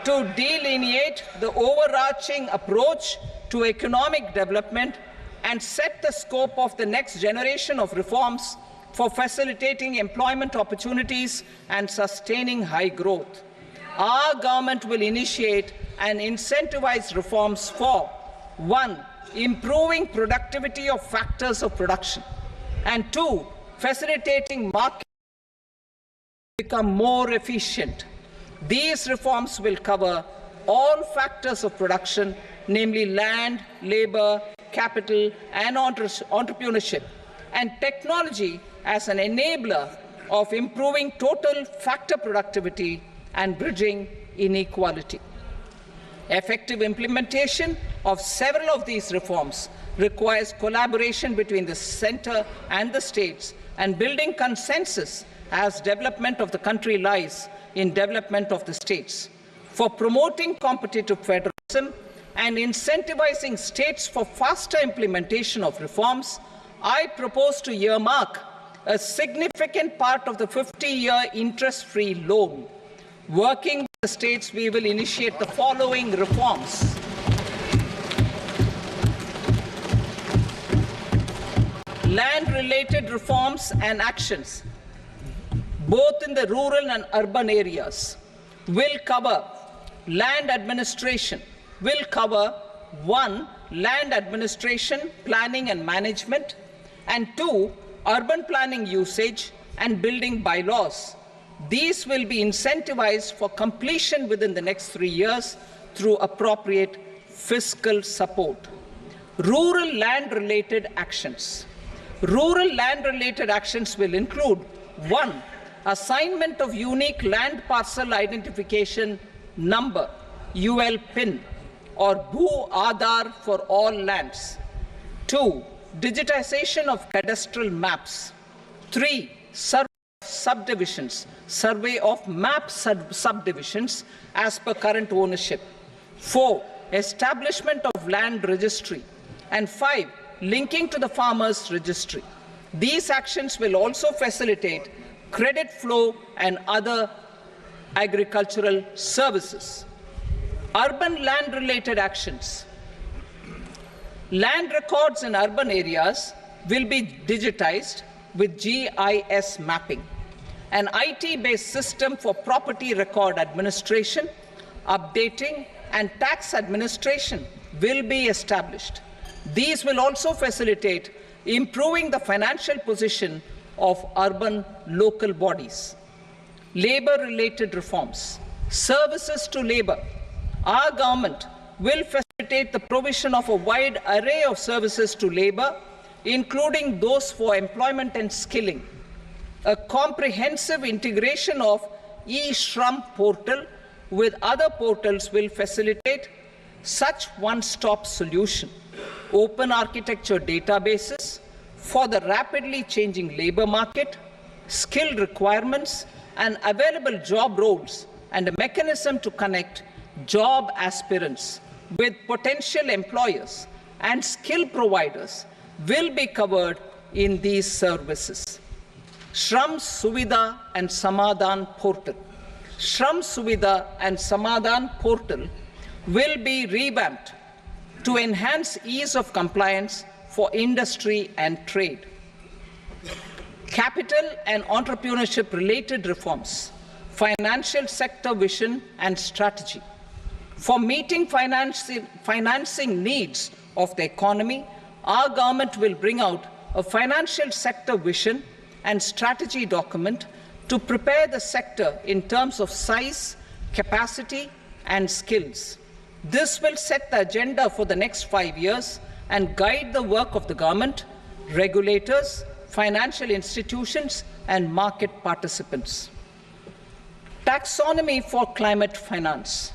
to delineate the overarching approach to economic development and set the scope of the next generation of reforms for facilitating employment opportunities and sustaining high growth. Our government will initiate and incentivize reforms for 1. Improving productivity of factors of production, and 2. Facilitating market become more efficient. These reforms will cover all factors of production, namely land, labor, capital and entrepreneurship, and technology as an enabler of improving total factor productivity and bridging inequality. Effective implementation of several of these reforms requires collaboration between the center and the states, and building consensus as development of the country lies in development of the states. For promoting competitive federalism and incentivizing states for faster implementation of reforms, I propose to earmark a significant part of the 50-year interest-free loan. Working with the states, we will initiate the following reforms. Land-related reforms and actions, both in the rural and urban areas, will cover land administration, will cover 1. Land administration, planning and management, and 2. Urban planning usage and building bylaws. These will be incentivized for completion within the next 3 years through appropriate fiscal support. Rural land-related actions. Rural land-related actions will include 1. Assignment of unique land parcel identification number, UL PIN, or Bhu Aadhaar for all lands. 2. Digitization of cadastral maps. 3. Subdivisions, survey of map subdivisions as per current ownership. 4. Establishment of land registry. And 5. Linking to the farmers registry. These actions will also facilitate credit flow and other agricultural services. Urban land-related actions. Land records in urban areas will be digitized with GIS mapping. An IT-based system for property record administration, updating, and tax administration will be established. These will also facilitate improving the financial position of urban local bodies. Labor-related reforms. Services to labor. Our government will facilitate the provision of a wide array of services to labor, including those for employment and skilling. A comprehensive integration of e-Shram portal with other portals will facilitate such one-stop solution, open architecture databases for the rapidly changing labor market, skill requirements, and available job roles, and a mechanism to connect job aspirants with potential employers and skill providers will be covered in these services. Shram Suvidha and Samadhan portal. Shram Suvidha and Samadhan portal will be revamped to enhance ease of compliance for industry and trade. Capital and entrepreneurship related reforms, financial sector vision and strategy. For meeting financing needs of the economy, our government will bring out a financial sector vision and strategy document to prepare the sector in terms of size, capacity, and skills. This will set the agenda for the next 5 years and guide the work of the government, regulators, financial institutions, and market participants. Taxonomy for climate finance.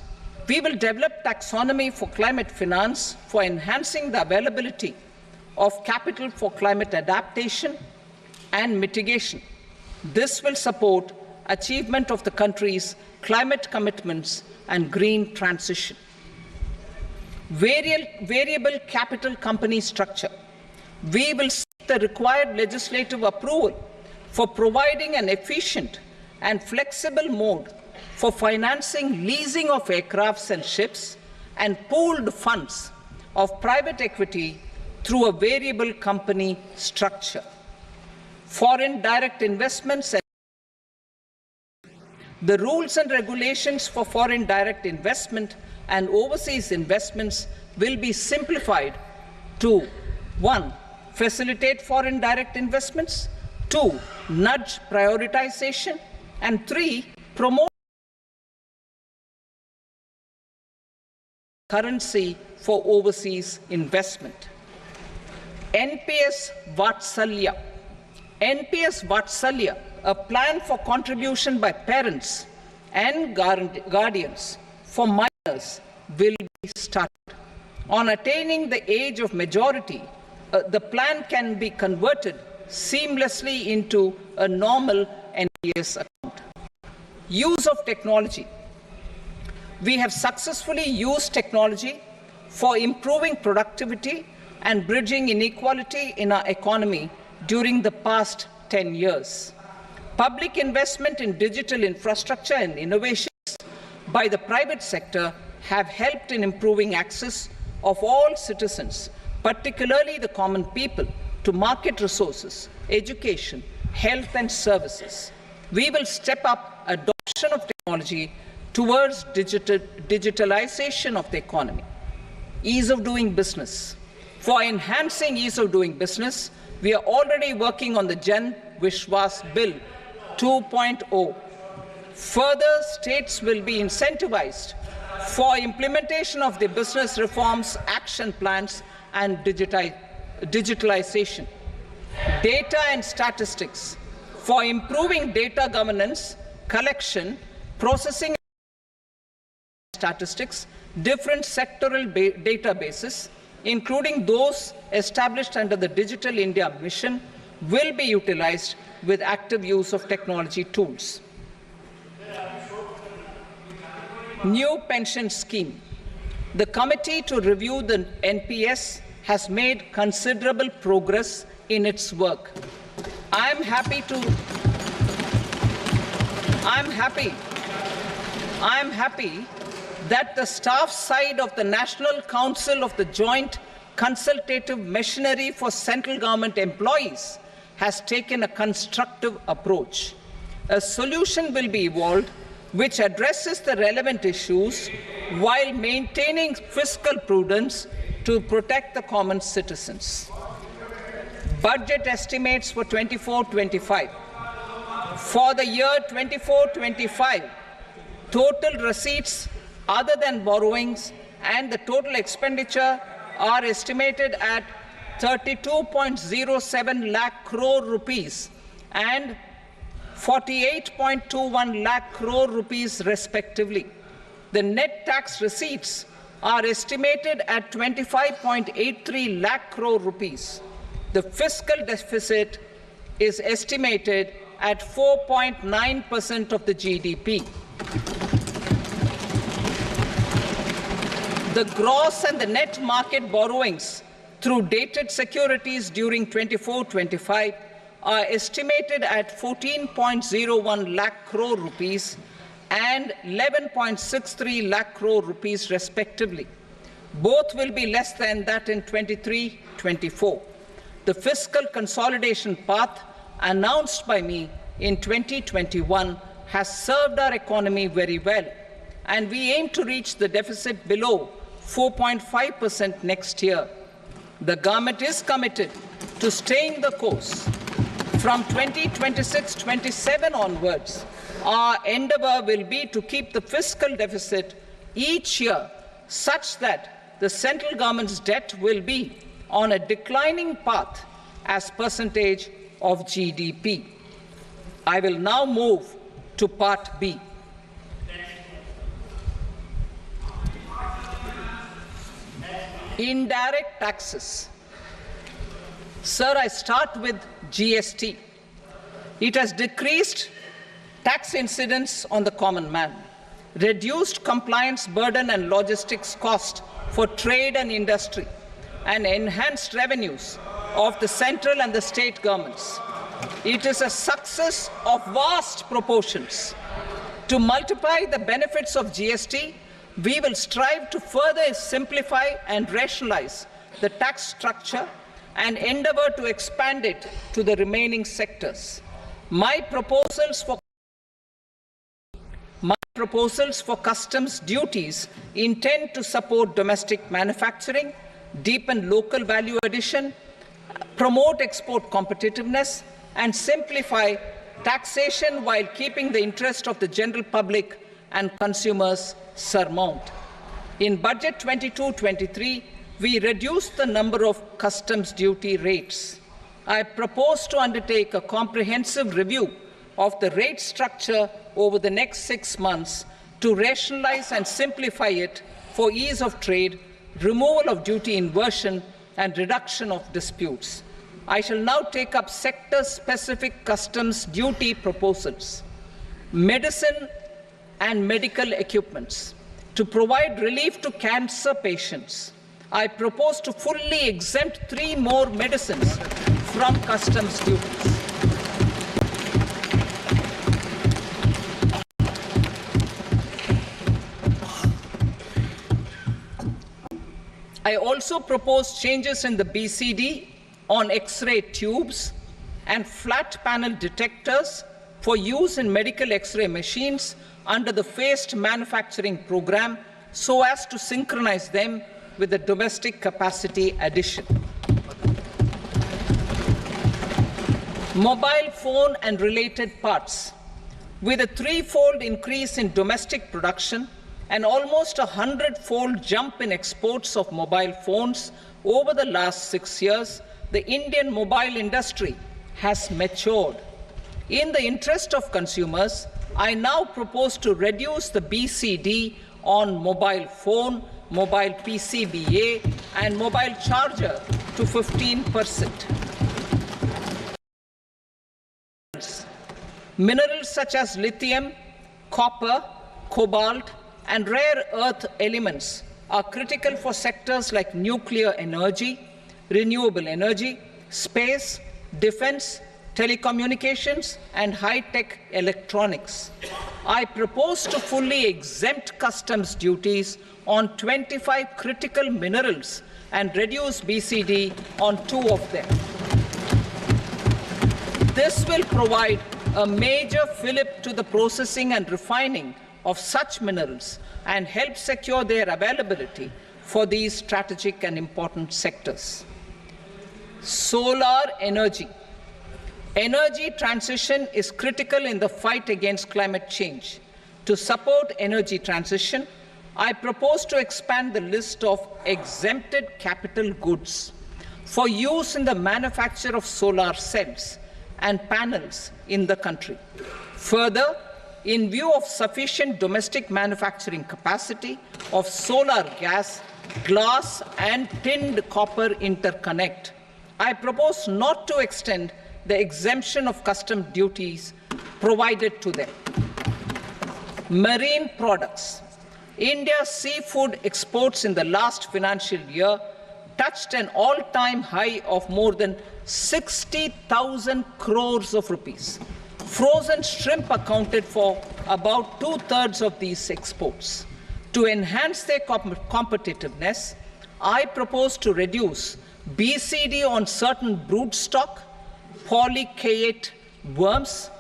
We will develop taxonomy for climate finance for enhancing the availability of capital for climate adaptation and mitigation. This will support achievement of the country's climate commitments and green transition. Variable capital company structure. We will seek the required legislative approval for providing an efficient and flexible mode for financing leasing of aircrafts and ships and pooled funds of private equity through a variable company structure. Foreign direct investments. The rules and regulations for foreign direct investment and overseas investments will be simplified to 1. Facilitate foreign direct investments, 2. Nudge prioritization, and 3. Promote currency for overseas investment. NPS Vatsalya. NPS Vatsalya, a plan for contribution by parents and guardians for minors, will be started. On attaining the age of majority, the plan can be converted seamlessly into a normal NPS account. Use of technology. We have successfully used technology for improving productivity and bridging inequality in our economy during the past 10 years. Public investment in digital infrastructure and innovations by the private sector have helped in improving access of all citizens, particularly the common people, to market resources, education, health and services. We will step up adoption of technology towards digitalization of the economy. Ease of doing business. For enhancing ease of doing business, we are already working on the Jan Vishwas Bill 2.0. Further, states will be incentivized for implementation of the business reforms, action plans, and digitalization. Data and statistics. For improving data governance, collection, processing statistics, different sectoral databases, including those established under the Digital India Mission, will be utilized with active use of technology tools. New pension scheme. The committee to review the NPS has made considerable progress in its work. I'm happy that the staff side of the National Council of the Joint Consultative Machinery for Central Government Employees has taken a constructive approach. A solution will be evolved which addresses the relevant issues while maintaining fiscal prudence to protect the common citizens. Budget estimates for 24-25. For the year 24-25, total receipts other than borrowings and the total expenditure are estimated at 32.07 lakh crore rupees and 48.21 lakh crore rupees respectively. The net tax receipts are estimated at 25.83 lakh crore rupees. The fiscal deficit is estimated at 4.9% of the GDP. The gross and the net market borrowings through dated securities during 24-25 are estimated at 14.01 lakh crore rupees and 11.63 lakh crore rupees respectively. Both will be less than that in 23-24. The fiscal consolidation path announced by me in 2021 has served our economy very well, and we aim to reach the deficit below 4.5% next year. The government is committed to staying the course. From 2026-27 onwards, our endeavour will be to keep the fiscal deficit each year such that the central government's debt will be on a declining path as percentage of GDP. I will now move to Part B. Indirect taxes. Sir, I start with GST. It has decreased tax incidence on the common man, reduced compliance burden and logistics cost for trade and industry, and enhanced revenues of the central and the state governments. It is a success of vast proportions. To multiply the benefits of GST, we will strive to further simplify and rationalize the tax structure and endeavour to expand it to the remaining sectors. My proposals for customs duties intend to support domestic manufacturing, deepen local value addition, promote export competitiveness, and simplify taxation while keeping the interest of the general public and consumers surmount. In Budget 22-23, we reduced the number of customs duty rates. I propose to undertake a comprehensive review of the rate structure over the next 6 months to rationalize and simplify it for ease of trade, removal of duty inversion, and reduction of disputes. I shall now take up sector-specific customs duty proposals. Medicine and medical equipments. To provide relief to cancer patients, I propose to fully exempt 3 more medicines from customs duties. I also propose changes in the BCD on X-ray tubes and flat panel detectors for use in medical X-ray machines under the phased manufacturing program so as to synchronize them with the domestic capacity addition. Mobile phone and related parts. With a 3-fold increase in domestic production and almost a 100-fold jump in exports of mobile phones over the last 6 years, the Indian mobile industry has matured. In the interest of consumers, I now propose to reduce the BCD on mobile phone, mobile PCBA, and mobile charger to 15%. Minerals such as lithium, copper, cobalt, and rare earth elements are critical for sectors like nuclear energy, renewable energy, space, defense, telecommunications, and high-tech electronics. I propose to fully exempt customs duties on 25 critical minerals and reduce BCD on 2 of them. This will provide a major fillip to the processing and refining of such minerals and help secure their availability for these strategic and important sectors. Solar energy. Energy transition is critical in the fight against climate change. To support energy transition, I propose to expand the list of exempted capital goods for use in the manufacture of solar cells and panels in the country. Further, in view of sufficient domestic manufacturing capacity of solar gas, glass and tinned copper interconnect, I propose not to extend the exemption of custom duties provided to them. Marine products. India's seafood exports in the last financial year touched an all-time high of more than 60,000 crores of rupees. Frozen shrimp accounted for about 2/3 of these exports. To enhance their competitiveness, I propose to reduce BCD on certain broodstock, polychaete worms,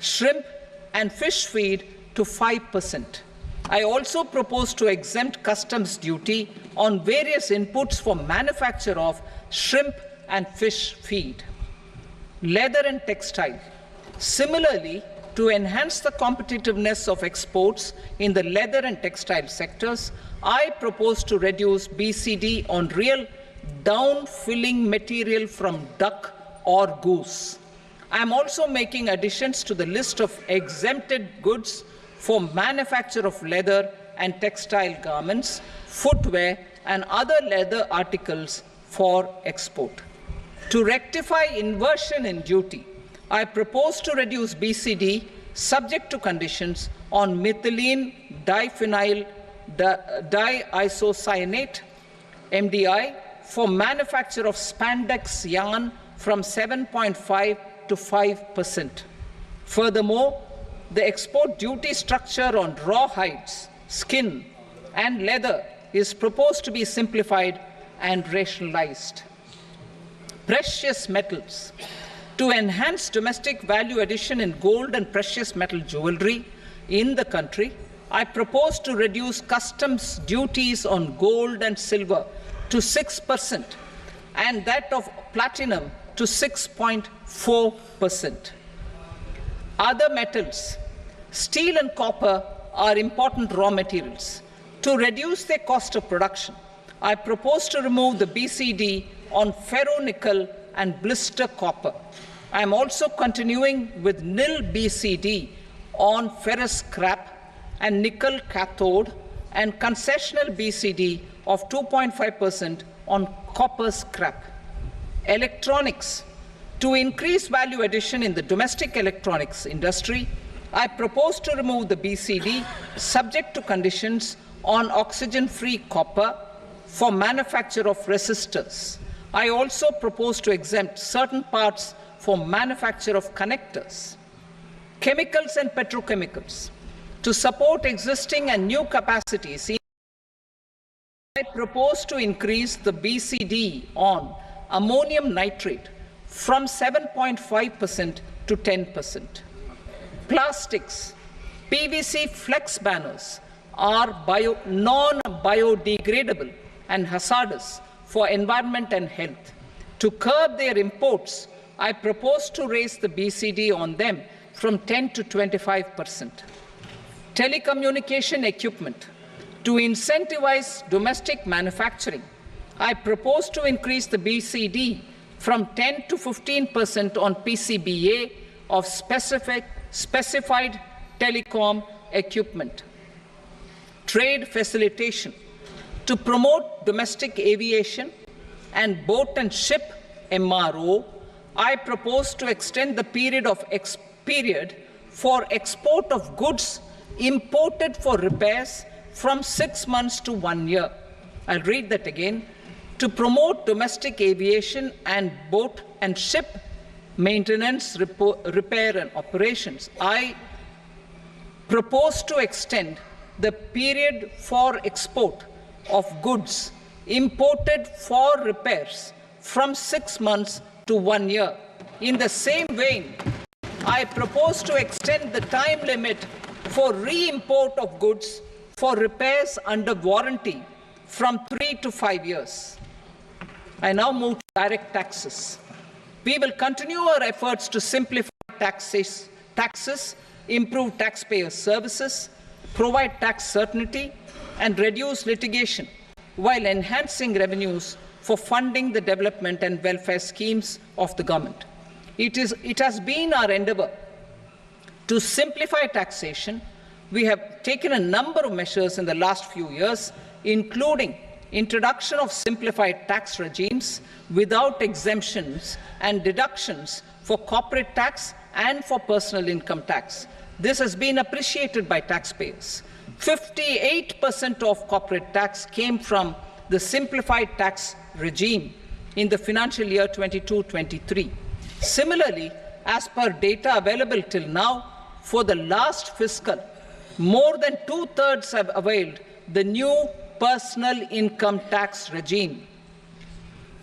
shrimp and fish feed to 5%. I also propose to exempt customs duty on various inputs for manufacture of shrimp and fish feed. Leather and textile. Similarly, to enhance the competitiveness of exports in the leather and textile sectors, I propose to reduce BCD on real down-filling material from duck or goose. I am also making additions to the list of exempted goods for manufacture of leather and textile garments, footwear, and other leather articles for export. To rectify inversion in duty, I propose to reduce BCD subject to conditions on methylene diphenyl diisocyanate (MDI) for manufacture of spandex yarn from 7.5 to 5%. Furthermore, the export duty structure on raw hides, skin, and leather is proposed to be simplified and rationalized. Precious metals. To enhance domestic value addition in gold and precious metal jewelry in the country, I propose to reduce customs duties on gold and silver to 6% and that of platinum to 6.4%. Other metals. Steel and copper are important raw materials. To reduce their cost of production, I propose to remove the BCD on ferronickel and blister copper. I am also continuing with nil BCD on ferrous scrap and nickel cathode and concessional BCD of 2.5% on copper scrap. Electronics. To increase value addition in the domestic electronics industry, I propose to remove the BCD subject to conditions on oxygen-free copper for manufacture of resistors. I also propose to exempt certain parts for manufacture of connectors. Chemicals and petrochemicals. To support existing and new capacities, I propose to increase the BCD on ammonium nitrate from 7.5% to 10%. Plastics. PVC flex banners are non-biodegradable and hazardous for environment and health. To curb their imports, I propose to raise the BCD on them from 10 to 25%. Telecommunication equipment. To incentivize domestic manufacturing, I propose to increase the BCD from 10 to 15% on PCBA of specified telecom equipment. Trade facilitation. To promote domestic aviation and boat and ship MRO, I propose to extend the period for export of goods imported for repairs from 6 months to 1 year. I'll read that again. To promote domestic aviation and boat and ship maintenance, repair and operations, I propose to extend the period for export of goods imported for repairs from 6 months to 1 year. In the same vein, I propose to extend the time limit for re-import of goods for repairs under warranty from 3 to 5 years. I now move to direct taxes. We will continue our efforts to simplify taxes, improve taxpayer services, provide tax certainty, and reduce litigation while enhancing revenues for funding the development and welfare schemes of the government. It has been our endeavour To simplify taxation, we have taken a number of measures in the last few years, including introduction of simplified tax regimes without exemptions and deductions for corporate tax and for personal income tax. This has been appreciated by taxpayers. 58% of corporate tax came from the simplified tax regime in the financial year 22-23. Similarly, as per data available till now, for the last fiscal, more than 2/3 have availed the new personal income tax regime.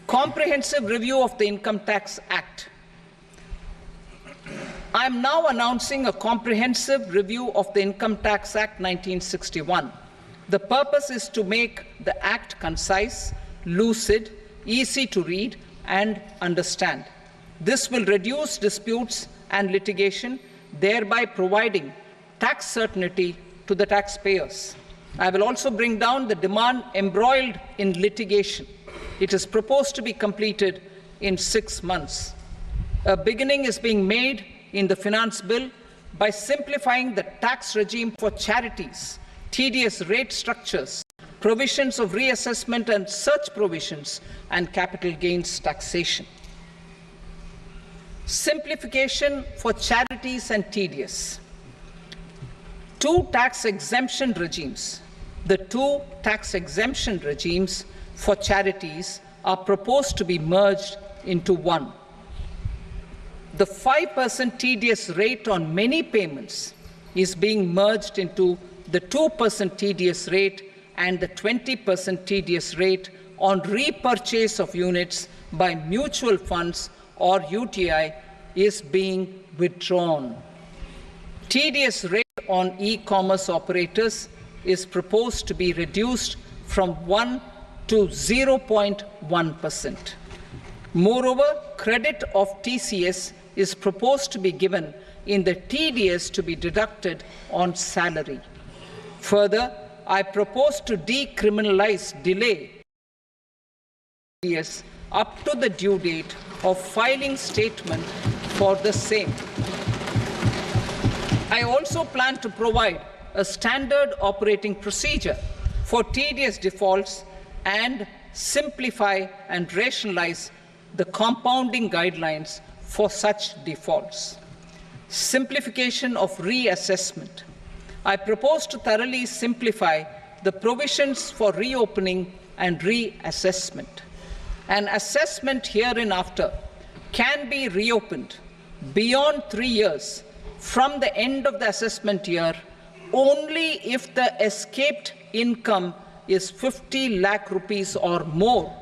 Comprehensive review of the Income Tax Act. I am now announcing a comprehensive review of the Income Tax Act 1961. The purpose is to make the Act concise, lucid, easy to read and understand. This will reduce disputes and litigation, thereby providing tax certainty to the taxpayers. I will also bring down the demand embroiled in litigation. It is proposed to be completed in 6 months. A beginning is being made in the Finance Bill by simplifying the tax regime for charities, tedious rate structures, provisions of reassessment and such provisions, and capital gains taxation. Simplification for charities and tedious. Two tax exemption regimes. The two tax exemption regimes for charities are proposed to be merged into one. The 5% tedious rate on many payments is being merged into the 2% tedious rate, and the 20% tedious rate on repurchase of units by mutual funds or UTI is being withdrawn. Tedious rate on e-commerce operators is proposed to be reduced from 1 to 0.1%. Moreover, credit of TCS is proposed to be given in the TDS to be deducted on salary. Further, I propose to decriminalize delay TDS up to the due date of filing statement for the same. I also plan to provide a standard operating procedure for tedious defaults and simplify and rationalize the compounding guidelines for such defaults. Simplification of reassessment. I propose to thoroughly simplify the provisions for reopening and reassessment. An assessment hereinafter can be reopened beyond 3 years from the end of the assessment year only if the escaped income is 50 lakh rupees or more,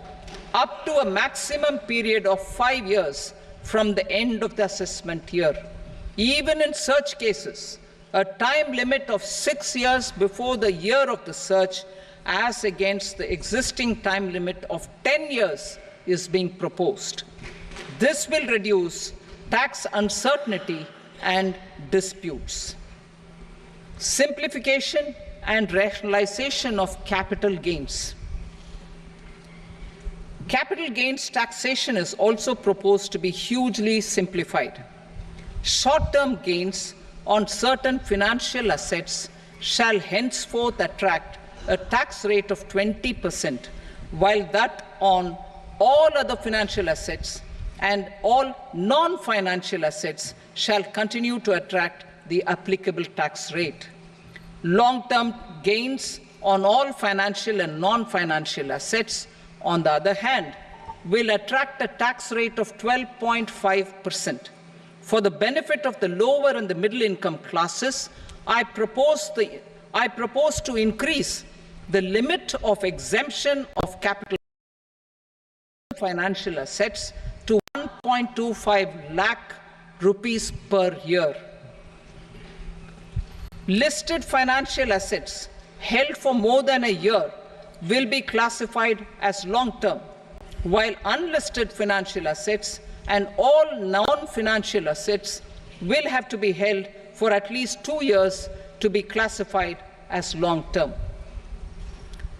up to a maximum period of 5 years from the end of the assessment year. Even in such cases, a time limit of 6 years before the year of the search, as against the existing time limit of 10 years, is being proposed. This will reduce tax uncertainty and disputes. Simplification and rationalization of capital gains. Capital gains taxation is also proposed to be hugely simplified. Short-term gains on certain financial assets shall henceforth attract a tax rate of 20%, while that on all other financial assets and all non-financial assets shall continue to attract the applicable tax rate. Long-term gains on all financial and non-financial assets, on the other hand, will attract a tax rate of 12.5%. For the benefit of the lower and the middle income classes, I propose to increase the limit of exemption of capital financial assets to 1.25 lakh rupees per year. Listed financial assets held for more than a year will be classified as long-term, while unlisted financial assets and all non-financial assets will have to be held for at least 2 years to be classified as long-term.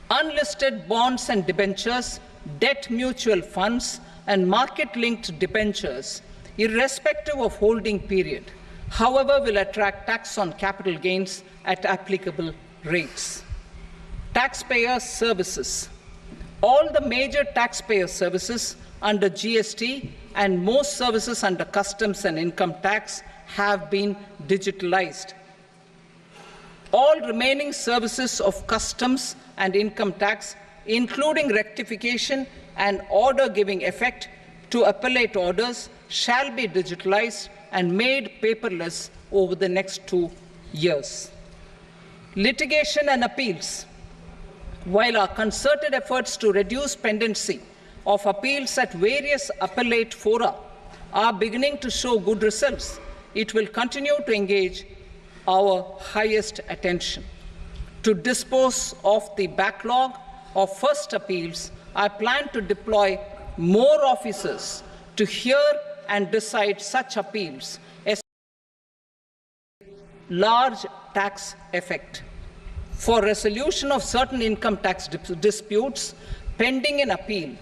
Unlisted bonds and debentures, debt mutual funds, and market-linked debentures, irrespective of holding period, however, will attract tax on capital gains at applicable rates. Taxpayer services. All the major taxpayer services under GST and most services under customs and income tax have been digitalized. All remaining services of customs and income tax, including rectification and order giving effect to appellate orders, shall be digitalized and made paperless over the next 2 years. Litigation and appeals. While our concerted efforts to reduce pendency of appeals at various appellate fora are beginning to show good results, it will continue to engage our highest attention. To dispose of the backlog of first appeals, I plan to deploy more officers to hear and decide such appeals, especially large tax effect. For resolution of certain income tax disputes pending in appeal,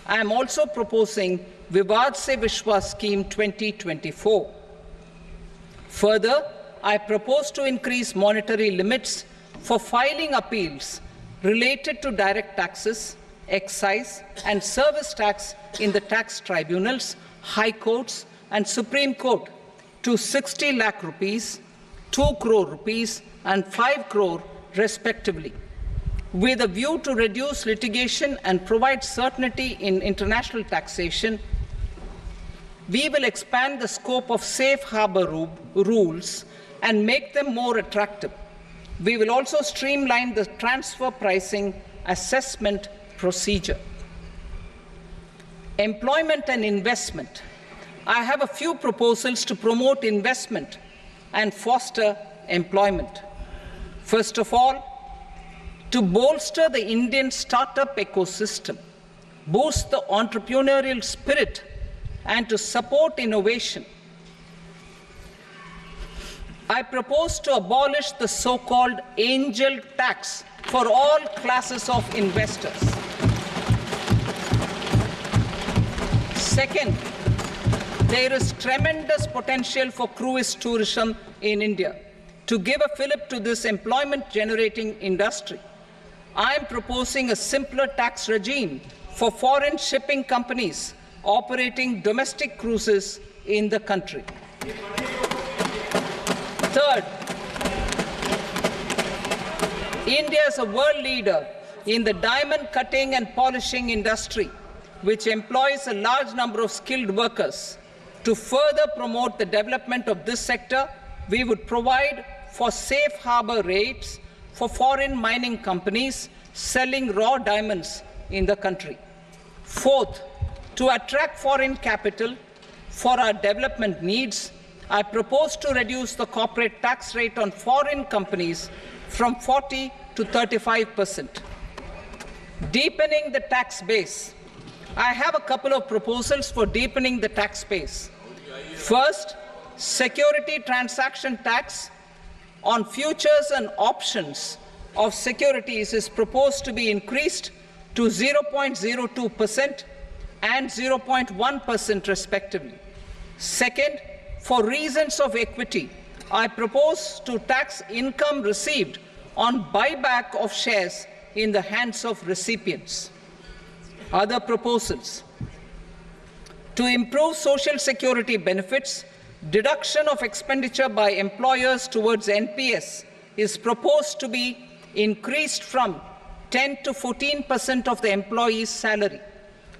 I am also proposing Vivad Se Vishwas Scheme 2024. Further, I propose to increase monetary limits for filing appeals related to direct taxes, excise and service tax in the tax tribunals, high courts and Supreme Court to 60 lakh rupees, 2 crore rupees and 5 crore respectively. With a view to reduce litigation and provide certainty in international taxation, we will expand the scope of safe harbor rules and make them more attractive. We will also streamline the transfer pricing assessment procedure. Employment and investment. I have a few proposals to promote investment and foster employment. First of all, to bolster the Indian startup ecosystem, boost the entrepreneurial spirit, and to support innovation, I propose to abolish the so-called angel tax for all classes of investors. Second, there is tremendous potential for cruise tourism in India. To give a fillip to this employment-generating industry, I am proposing a simpler tax regime for foreign shipping companies operating domestic cruises in the country. Third, India is a world leader in the diamond cutting and polishing industry, which employs a large number of skilled workers. To further promote the development of this sector, we would provide for safe harbor rates for foreign mining companies selling raw diamonds in the country. Fourth, to attract foreign capital for our development needs, I propose to reduce the corporate tax rate on foreign companies from 40 to 35%. Deepening the tax base. I have a couple of proposals for deepening the tax base. First, security transaction tax on futures and options of securities is proposed to be increased to 0.02% and 0.1% respectively. Second, for reasons of equity, I propose to tax income received on buyback of shares in the hands of recipients. Other proposals. To improve social security benefits, deduction of expenditure by employers towards NPS is proposed to be increased from 10 to 14% of the employee's salary.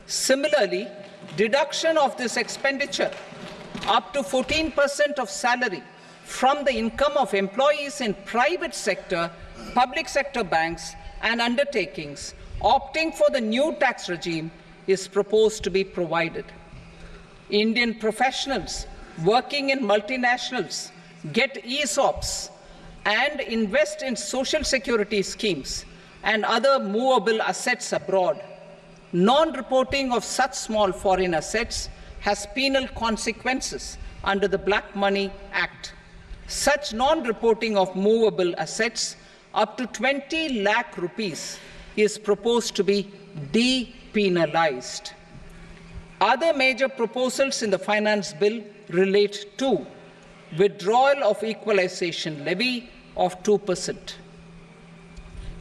Similarly, deduction of this expenditure up to 14% of salary from the income of employees in private sector, public sector banks and undertakings opting for the new tax regime is proposed to be provided. Indian professionals working in multinationals get ESOPs and invest in social security schemes and other movable assets abroad. Non-reporting of such small foreign assets has penal consequences under the Black Money Act. Such non-reporting of movable assets up to 20 lakh rupees is proposed to be depenalized. Other major proposals in the finance bill relate to withdrawal of equalization levy of 2%,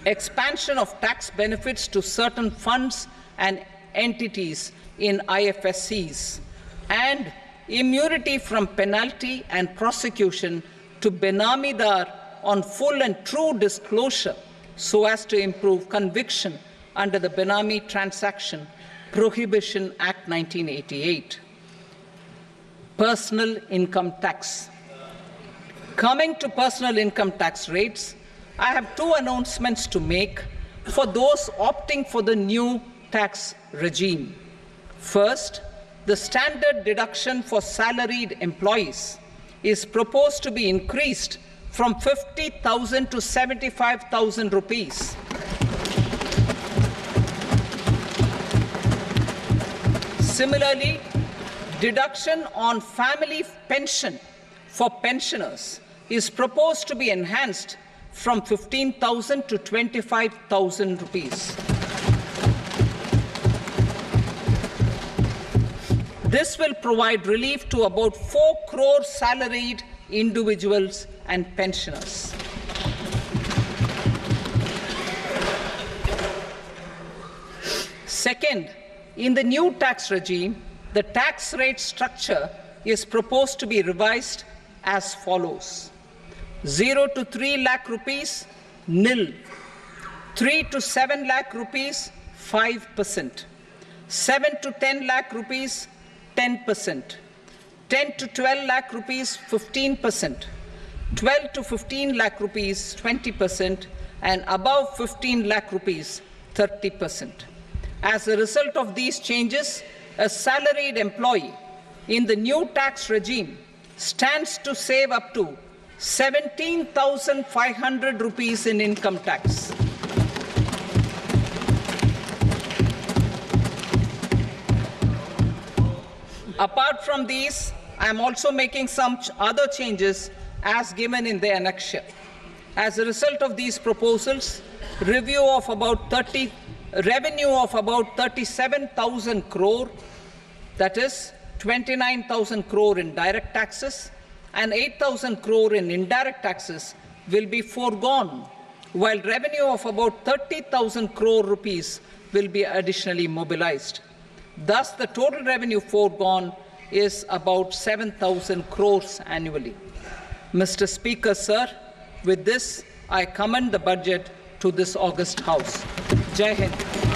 expansion of tax benefits to certain funds and entities in IFSCs, and immunity from penalty and prosecution to Benamidar on full and true disclosure so as to improve conviction under the Benami Transaction Prohibition Act 1988. Personal income tax. Coming to personal income tax rates, I have two announcements to make for those opting for the new tax regime. First, the standard deduction for salaried employees is proposed to be increased from 50,000 to 75,000 rupees. Similarly, deduction on family pension for pensioners is proposed to be enhanced from 15,000 to 25,000 rupees. This will provide relief to about 4 crore salaried individuals and pensioners. Second, in the new tax regime, the tax rate structure is proposed to be revised as follows: 0 to 3 lakh rupees, nil; 3 to 7 lakh rupees, 5%; 7 to 10 lakh rupees, 10%; 10 to 12 lakh rupees, 15%; 12 to 15 lakh rupees, 20%; and above 15 lakh rupees, 30%. As a result of these changes, a salaried employee in the new tax regime stands to save up to 17,500 rupees in income tax. Apart from these, I am also making some other changes as given in the annexure. As a result of these proposals, revenue of about 37,000 crore, that is 29,000 crore in direct taxes and 8,000 crore in indirect taxes, will be foregone, while revenue of about 30,000 crore rupees will be additionally mobilized. Thus, the total revenue foregone is about 7,000 crores annually. Mr. Speaker, sir, with this, I commend the budget to this august House. Jai Hind.